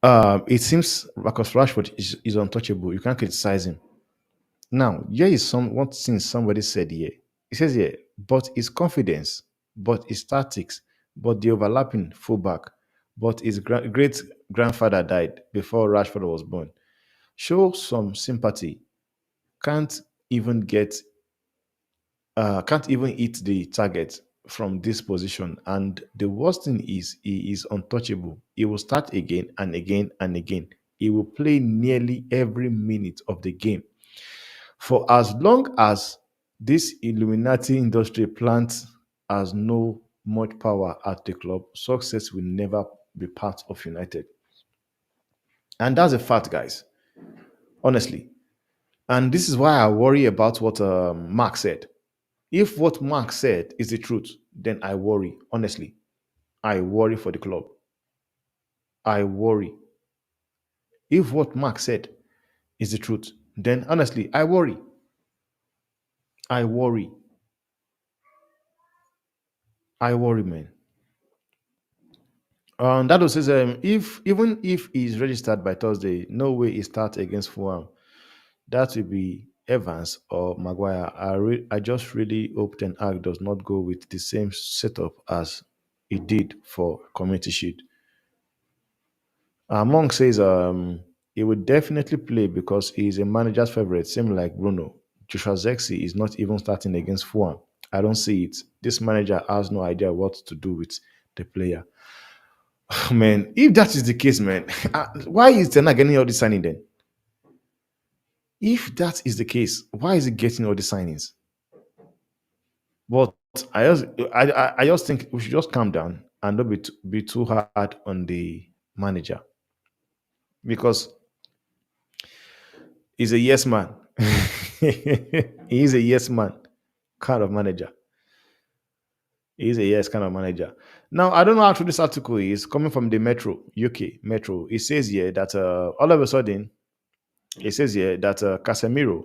it seems because Rashford is untouchable. You can't criticize him. Now, here is one thing somebody said here. He says here, but his confidence, but his tactics, but the overlapping fullback, but his great grandfather died before Rashford was born. Show some sympathy. Can't even get can't even hit the target from this position. And the worst thing is he is untouchable. He will start again and again and again. He will play nearly every minute of the game. For as long as this Illuminati industry plant has no much power at the club, success will never be part of United. And that's a fact, guys. Honestly. And this is why I worry about what Mark said. If what Mark said is the truth, then I worry. Honestly, I worry for the club. I worry. If what Mark said is the truth, then honestly, I worry. I worry. I worry, man. That says if even if he's registered by Thursday, no way he starts against Fulham. That will be Evans or Maguire. I just really hope Ten Hag does not go with the same setup as he did for Community Shield. Monk says he would definitely play because he is a manager's favorite, same like Bruno. Joshua Zexi is not even starting against Fulham. I don't see it. This manager has no idea what to do with the player. Man, if that is the case, man, why is Ten Hag getting all the signing then? If that is the case, why is he getting all the signings? But I just, I just think we should just calm down and not be too hard on the manager because he's a yes man. He is a yes man kind of manager. He's a yes kind of manager. Now I don't know how true this article is coming from the Metro UK Metro. It says here that all of a sudden it says here that Casemiro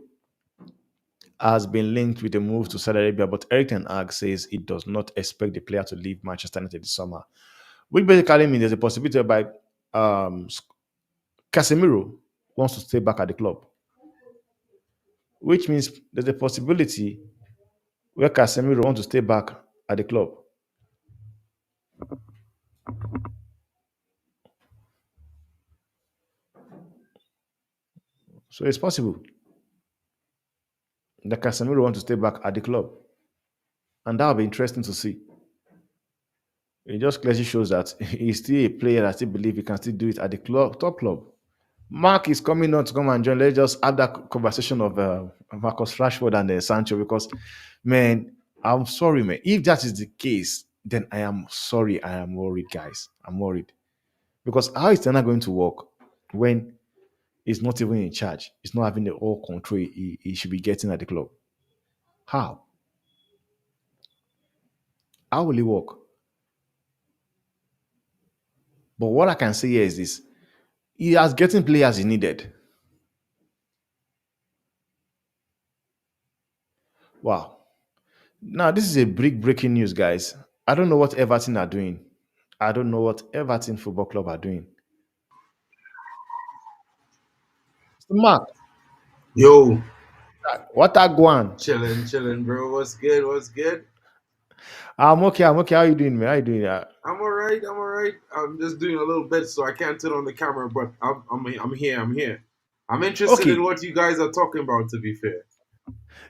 has been linked with a move to Saudi Arabia, but Eric Ten Hag says he does not expect the player to leave Manchester United this summer, which basically means there's a possibility by um, Casemiro wants to stay back at the club, which means there's a possibility where Casemiro wants to stay back at the club. So it's possible that Casemiro wants to stay back at the club, and that will be interesting to see. It just clearly shows that he's still a player that still believe he can still do it at the club, top club. Mark is coming on to come and join. Let's just have that conversation of Marcus Rashford and Sancho because, man, I'm sorry, man. If that is the case, then I am sorry. I am worried, guys. I'm worried because how is Tana going to work when he's not even in charge? He's not having the whole control he should be getting at the club. How? How will he work? But what I can say here is this: he has getting players he needed. Wow. Now, this is a big breaking news, guys. I don't know what Everton are doing. I don't know what Everton Football Club are doing. So Mark, Yo, what are going? chilling, chilling, bro. What's good? What's good? I'm okay. I'm okay. How you doing, man? How you doing? I'm all right. I'm all right. I'm just doing a little bit, so I can't turn on the camera, but I'm here. I'm here. I'm interested in Okay. what you guys are talking about. To be fair,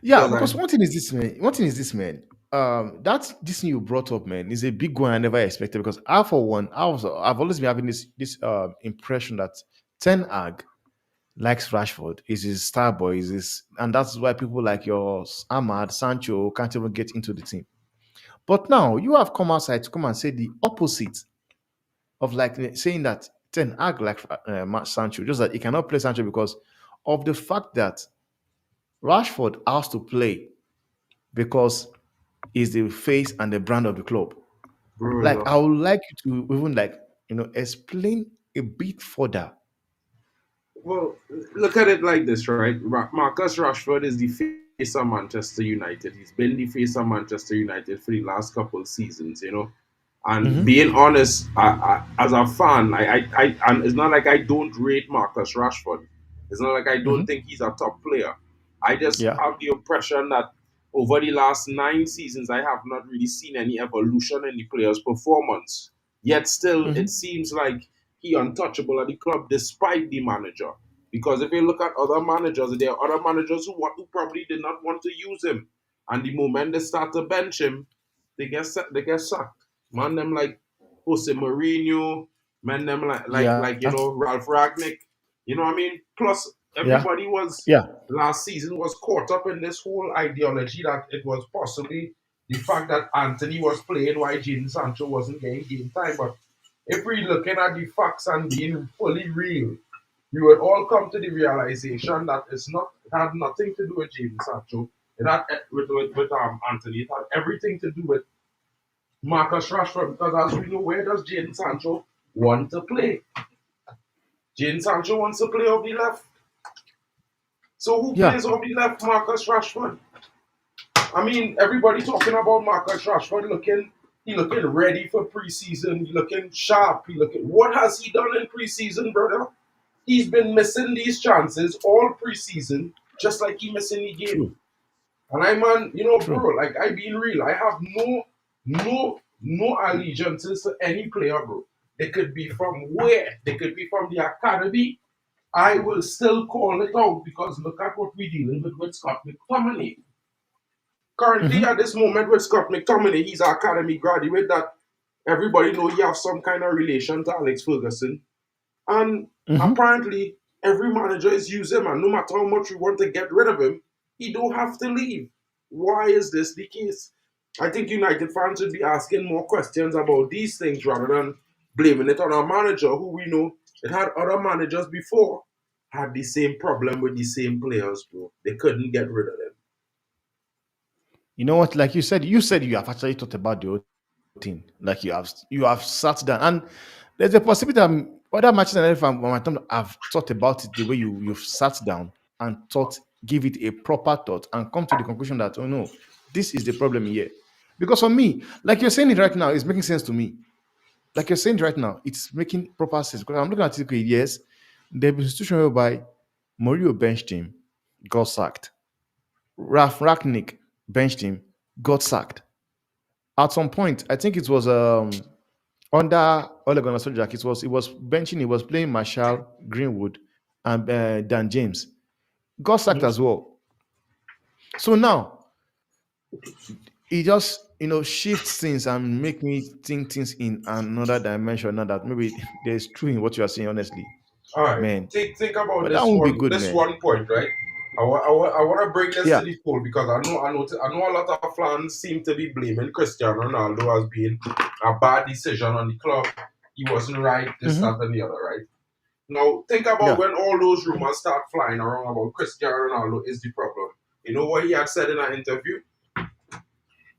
Yeah, because I because one thing is this, man. One thing is this, man. That this thing you brought up, man, is a big one I never expected because I, for one, I've always been having this impression that Ten Hag likes Rashford, is his star boy, is his, and that's why people like your Ahmad Sancho can't even get into the team. But now you have come outside to come and say the opposite of like saying that Ten Hag like Sancho, just that he cannot play Sancho because of the fact that Rashford has to play because he's the face and the brand of the club. bro, Like I would like you to even like explain a bit further. well, look at it like this, right? Marcus Rashford is the face of Manchester United. He's been the face of Manchester United for the last couple of seasons, you know. And Hmm. being honest, as a fan, and it's not like I don't rate Marcus Rashford. It's not like I don't Hmm. think he's a top player. I just Yeah. have the impression that over the last 9 seasons, I have not really seen any evolution in the player's performance. Yet still, it Hmm. seems like he untouchable at the club despite the manager. Because if you look at other managers, there are other managers who probably did not want to use him. And the moment they start to bench him, they get sacked. Man, them like Jose Mourinho, man, them Yeah. Ralph Ragnick. You know what I mean? Plus, Yeah. everybody was Yeah. last season was caught up in this whole ideology that it was possibly the fact that Anthony was playing while Jadon Sancho wasn't getting game time. But if we're looking at the facts and being fully real, we would all come to the realization that it had nothing to do with Jadon Sancho. It had with Anthony. It had everything to do with Marcus Rashford because as we know, where does Jadon Sancho want to play? Jadon Sancho wants to play off the left. So who Yeah, plays off the left? Marcus Rashford. I mean, everybody talking about Marcus Rashford looking ready for preseason. He looking sharp. He looking. What has he done in preseason, brother? He's been missing these chances all preseason, just like he missing the game. true, And I man, true. bro, like I being real, I have no allegiances to any player, bro. They could be from where? They could be from the academy. I will still call it out because look at what we're dealing with Scott McTominay. Currently, at Mm-hmm. this moment, with Scott McTominay, he's an academy graduate that everybody know he have some kind of relation to Alex Ferguson. And Mm-hmm. apparently, every manager is using him, and no matter how much we want to get rid of him, he don't have to leave. Why is this the case? I think United fans should be asking more questions about these things rather than blaming it on our manager, who we know it had other managers before had the same problem with the same players, bro. They couldn't get rid of them. You know what? Like you said you have actually thought about the whole thing. Like you have sat down, and there's a possibility that other matches and everything my time have thought about it the way you've sat down and thought, give it a proper thought, and come to the conclusion that oh no, this is the problem here. Because for me, like you're saying it right now, it's making sense to me. Like you're saying it right now, it's making proper sense. Because I'm looking at it, okay, yes, there's a situation whereby Mourinho benched him, got sacked. Ralph Ragnick benched him, got sacked. At some point, I think it was under Ole Gunnar Solskjaer, it was benching, he was playing Marshall, Greenwood, and Dan James. Got sacked as well. So now it just shifts things and make me think things in another dimension. Now that maybe there's truth in what you are saying, honestly, All right, man. think about But that won't be good, this man. one point, right? I want to bring this to Yeah. the pool because I know a lot of fans seem to be blaming Cristiano Ronaldo as being a bad decision on the club. He wasn't right, this, that, Hmm. and the other, right? Now think about Yeah. when all those rumors start flying around about Cristiano Ronaldo is the problem. You know what he had said in an interview?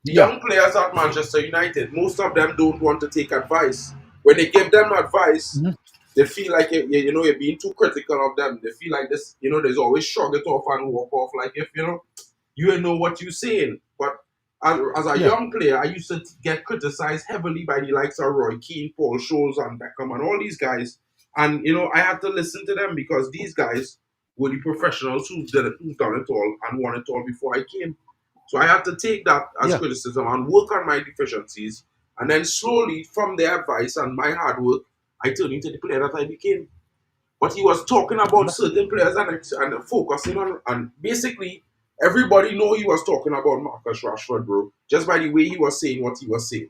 The Yeah. young players at Manchester United, most of them don't want to take advice. When they give them advice, Hmm. they feel like you're being too critical of them. They feel like this, there's always shrug it off and walk off like if you know what you're saying. But as a Yeah. young player, I used to get criticized heavily by the likes of Roy Keane, Paul Scholes, and Beckham, and all these guys. And I had to listen to them because these guys were the professionals who've done it all and won it all before I came. So I had to take that as Yeah. criticism and work on my deficiencies. And then slowly, from their advice and my hard work, I turned into the player that I became. But he was talking about certain players and focusing on, and basically everybody know he was talking about Marcus Rashford, bro, just by the way he was saying what he was saying.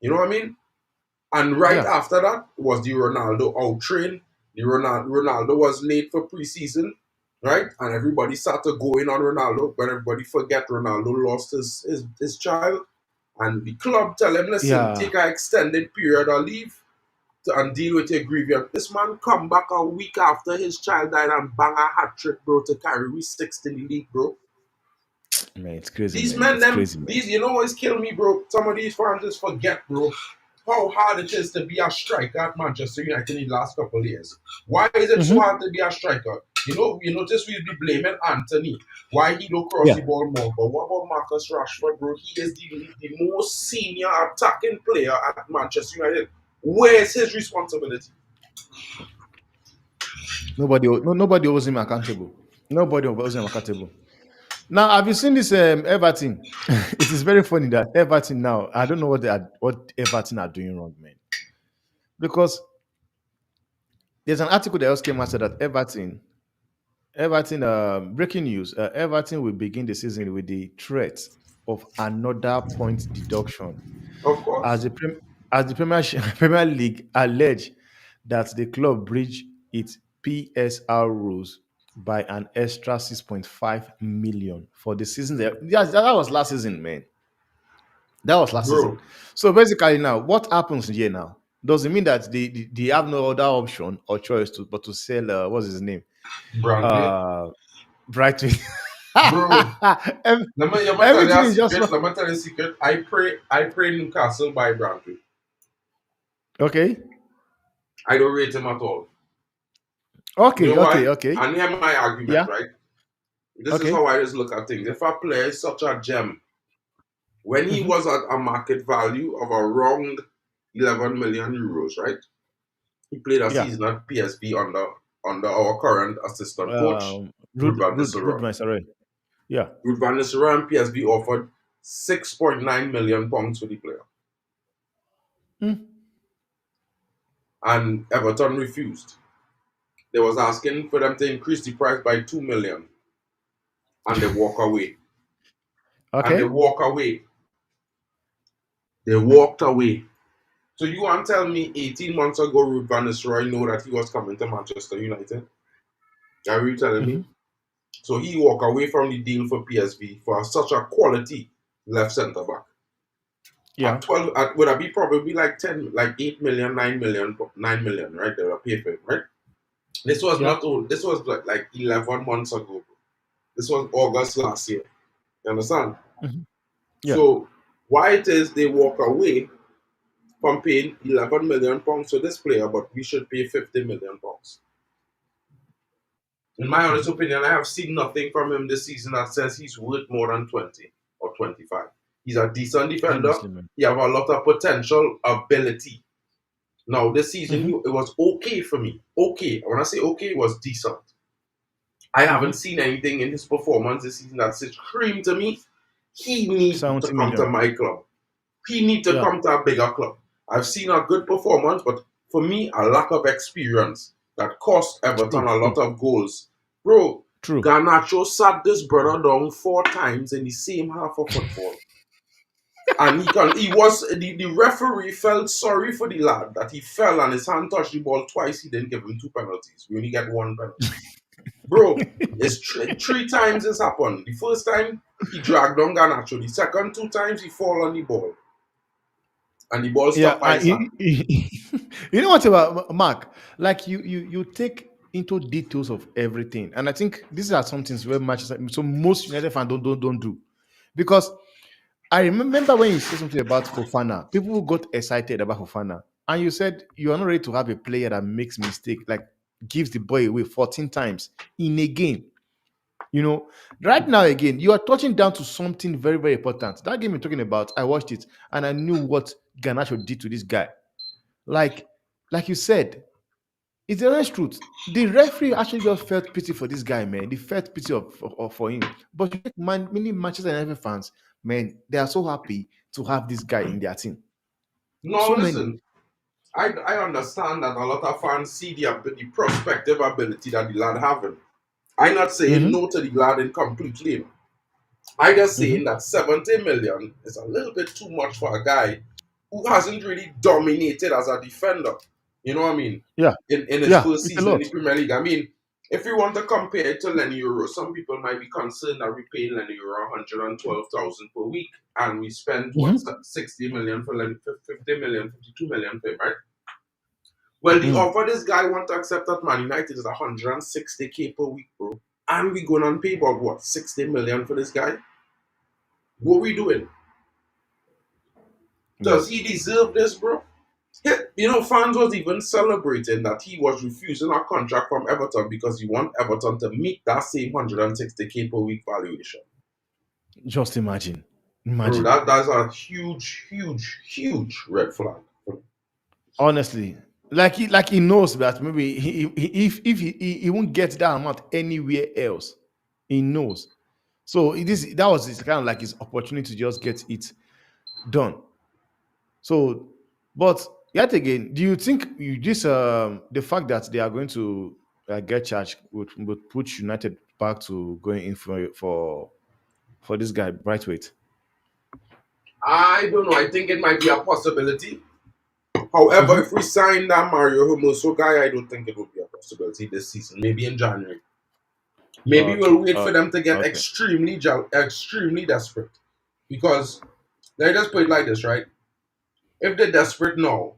You know what I mean? And right Yeah. after that was the Ronaldo out train. The Ronaldo was late for preseason, right? And everybody started going on Ronaldo, but everybody forget Ronaldo lost his child. And the club tell him, listen, Yeah. take an extended period of leave and deal with your grievance. This man come back a week after his child died and bang a hat trick, bro, to carry we sixth in the league, bro. Man, it's crazy, These man. men, It's them, crazy, man. these, always kill me, bro. Some of these fans just forget, bro, how hard it is to be a striker at Manchester United in the last couple of years. Why is it so Hmm. hard to be a striker? You notice we'll be blaming Anthony. Why he don't cross Yeah. the ball more? But what about Marcus Rashford, bro? He is the most senior attacking player at Manchester United. Where's his responsibility? Nobody holds him accountable. Nobody holds him accountable. Now, have you seen this Everton? It is very funny that Everton now, I don't know what Everton are doing wrong, man. Because there's an article that just came out said that Everton, breaking news, Everton will begin the season with the threat of another point deduction Of as course. the Premier League allege that the club breached its PSR rules by an extra 6.5 million for the season. That was last season, man. That was last season. Bro, So basically, now what happens here now? does it mean that they have no other option or choice to but to sell what's his name? Brantley. Uh Brighton. Bro, let me tell you Everything a is just secret. Let me tell you a secret. I pray Newcastle by Brantley. okay. I don't rate him at all. You Okay, know okay, why? okay. And hear my argument, Yeah. right? This is Okay. how I just look at things. If a player is such a gem, when he Hmm. was at a market value of around 11 million euros, right? He played a Yeah. season at PSV under our current assistant coach, Ruud van Rude Nistelrooy. my sorry. Yeah. Ruud van Nistelrooy and PSV offered 6.9 million pounds for the player, Mm. and Everton refused. They was asking for them to increase the price by 2 million, and they walk away. And they Okay. walk away. They walked away. So you want to tell me 18 months ago, Ruud van Nistelrooy know that he was coming to Manchester United? Are you telling Hmm. me? So he walked away from the deal for PSV for such a quality left centre back. Yeah. At 12, would I be probably like 10, like 8 million, 9 million, 9 million, right? They were paid for it, right? This was Yeah. not old. This was like 11 months ago. This was August last year. You understand? Hmm. Yeah. So why it is they walk away from paying 11 million pounds to this player, but we should pay 50 million pounds. In my honest Hmm. opinion, I have seen nothing from him this season that says he's worth more than 20 or 25. He's a decent defender. Honestly, man. He have a lot of potential ability. Now, this season, Hmm. it was okay for me. Okay. When I say okay, it was decent. I haven't Hmm. seen anything in his performance this season that says cream to me. He needs to 70 come to million. my club. He needs to Yeah. come to a bigger club. I've seen a good performance, but for me, a lack of experience that cost Everton True. a True. lot of goals. Bro, True. Garnacho sat this brother down 4 times in the same half of football. And the referee felt sorry for the lad that he fell and his hand touched the ball twice. He didn't give him two penalties. We only get one penalty. Bro, it's three times this happened. The first time he dragged on Garnacho. The second 2 times he fall on the ball. And the ball Yeah, stopped by his hand. you know what about Mark? Like you take into details of everything, and I think these are some things where matches so most United fans don't do because I remember when you said something about Fofana, people got excited about Fofana, and you said you are not ready to have a player that makes mistake, like gives the ball away 14 times in a game. You know, right now again, you are touching down to something very, very important. That game you're talking about, I watched it and I knew what Ganacho did to this guy. Like, like you said, it's the honest truth. The referee actually just felt pity for this guy, man. They felt pity for him. But you take many Manchester United fans, man, they are so happy to have this guy in their team. No, So many. listen. I understand that a lot of fans see the prospective ability that the lad having. I'm not saying Mm-hmm. no to the lad in completely. I just saying Mm-hmm. that 70 million is a little bit too much for a guy who hasn't really dominated as a defender. You know what I mean? Yeah. In his Yeah. first It's a season in lot. the Premier League. I mean, if we want to compare it to Lenny Euro, some people might be concerned that we pay Lenny Euro 112,000 per week and we spend what Mm-hmm. 60 million for Lenny, 50 million, 52 million for him, right? Well, the Mm. offer this guy want to accept at Man United is 160k per week, bro. And we going to pay about what 60 million for this guy? What we doing? Yeah. Does he deserve this, bro? You know, fans was even celebrating that he was refusing a contract from Everton because he want Everton to meet that same 160k per week valuation. Just imagine. Bro, Imagine. that's a huge, huge, huge red flag. Honestly, like he knows that maybe if he won't get that amount anywhere else, he knows. So that was his kind of like his opportunity to just get it done. So, but yet again, do you think this the fact that they are going to get charged would put United back to going in for this guy Brightweight? I don't know. I think it might be a possibility. However, if Mm-hmm. we sign that Mario Hermoso guy, I don't think it would be a possibility this season. Maybe in January. Maybe we'll Okay. wait for them to get Okay. extremely desperate. Because let's just put it like this, right? If they're desperate now,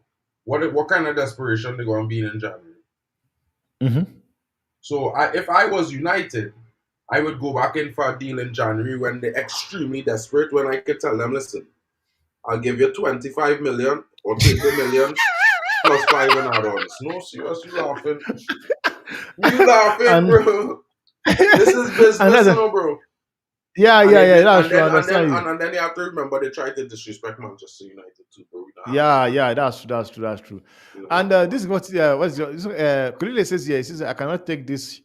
What kind of desperation they gonna be in January? Mm-hmm. So if I was United, I would go back in for a deal in January when they're extremely desperate. When I could tell them, listen, I'll give you 25 million or 30 million plus five in add-ons. No, serious, you laughing? You laughing, And bro? This is and business, that's you a, know, bro. yeah, And yeah, they yeah. did, That's true. I understand you. and then you have to remember they tried to disrespect Manchester United too, bro. We don't have that. Yeah, yeah, that's true. That's true. That's true. We don't And have that. this is what's your Kulile says here. He says I cannot take this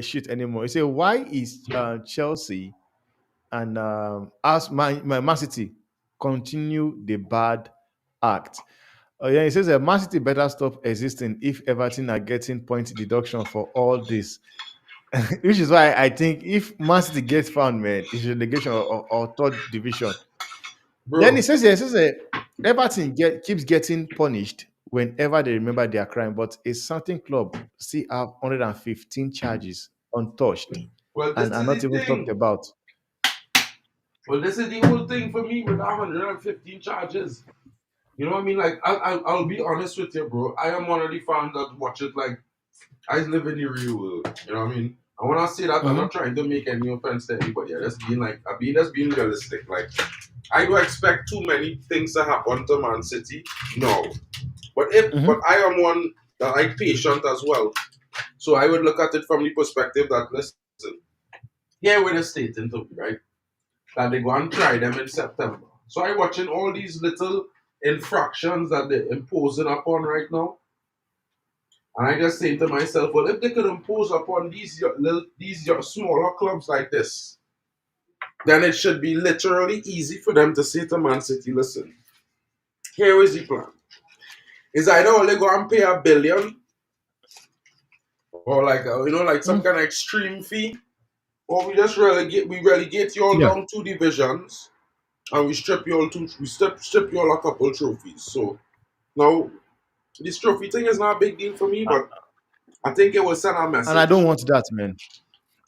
shit anymore. He said, why is Chelsea and as Man City continue the bad act? Yeah, he says Man City better stop existing if Everton are getting point deduction for all this. Which is why I think if Man City gets found, man, it's relegation or third division. Then Bro, it says Everton keeps getting punished whenever they remember their crime, but a certain club still have 115 charges untouched well, and this are is not the even talked thing. about. Well, this is the whole thing for me with 115 charges. You know what I mean? Like, I'll be honest with you, bro. I am one of the fans that watch it like I live in the real world. You know what I mean? And when I say that, I'm Hmm. not trying to make any offense to anybody. I just being realistic. Like, I do expect too many things to happen to Man City. No, but Hmm. I am one that I patient as well. So I would look at it from the perspective that listen, here we're the state into right that they go and try them in September. So I watching all these little infractions that they're imposing upon right now. And I just say to myself, well, if they could impose upon these smaller clubs like this, then it should be literally easy for them to say to Man City, listen, here is the plan. Is either only go and pay a billion or like like some kind of extreme fee, or we relegate you all Yeah. down two divisions and we strip you all a couple trophies. So now this trophy thing is not a big deal for me, but I think it will send a And I don't message. want that, man.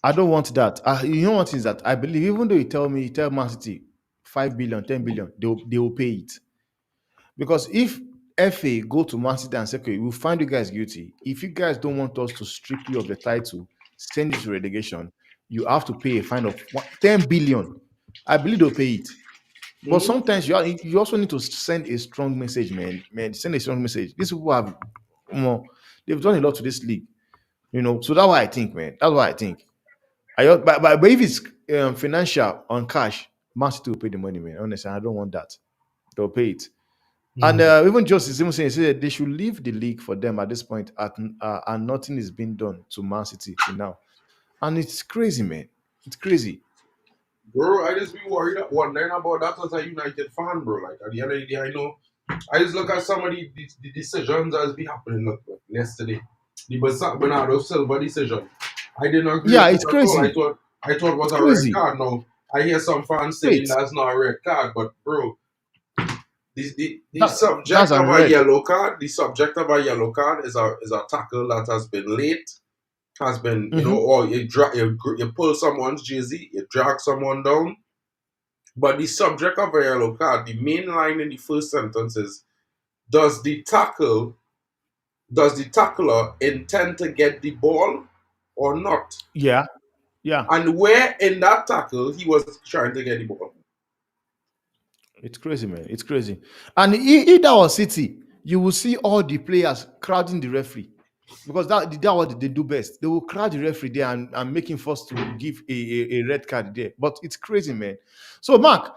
I don't want that. You know what is that? I believe even though you tell Man City 5 billion, 10 billion, they will pay it. Because if FA go to Man City and say, okay, we'll find you guys guilty. If you guys don't want us to strip you of the title, send you to relegation, you have to pay a fine of 10 billion. I believe they'll pay it. But Hmm. sometimes you also need to send a strong message, man. Man, send a strong message. These people have, they've done a lot to this league, So that's what I think, man. That's what I think. But if it's financial on cash, Man City will pay the money, man. Honestly, I don't want that. They'll pay it. And Hmm. even Justice even saying, he said they should leave the league for them at this point, and nothing is being done to Man City till now. And it's crazy, man. It's crazy. Bro, I just be wondering about that as a United fan, bro. Like at the end of the day, I know I just look at some of the decisions that's be happening. Look, like yesterday, the Bernardo Silva decision. I didn't agree Yeah, with it it's at all. crazy. I thought it It's was a red crazy. card. Now I hear some fans saying Wait, that's not a red card, but bro, the that's subject of a unread. yellow card, the subject of a yellow card is a tackle that has been late, has been Hmm. or you pull someone's jersey, you drag someone down. But the subject of a yellow card, the main line in the first sentence is, does the tackle does the tackler intend to get the ball or not? Yeah, yeah. And where in that tackle he was trying to get the ball. It's crazy, man. It's crazy. And if that was City, you will see all the players crowding the referee. Because that what they do best. They will crowd the referee there and make him forced to give a red card there. But it's crazy, man. So, Mark,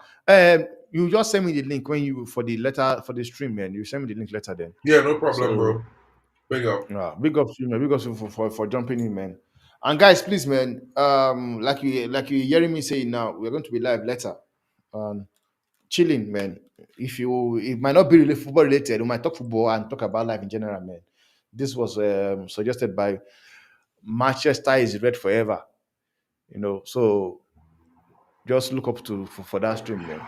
you just send me the link when you for the letter for the stream, man. You send me the link later then. Yeah, no problem, So bro. Big up. big up to you, man. Big up to you for jumping in, man. And guys, please, man. Like you hearing me say now, we're going to be live later. Um, chilling, man. It might not be really football related. We might talk football and talk about life in general, man. This was suggested by Manchester is red forever. So just look up for that stream, man.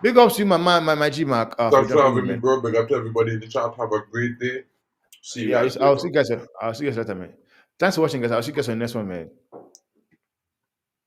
Big ups to you, my G Mark, for Thanks for jumping in, having me, man. bro. Big up to everybody in the chat. Have a great day. See you Yeah, guys I'll later. see you guys. I'll see you guys later, man. Thanks for watching, guys. I'll see you guys on the next one, man.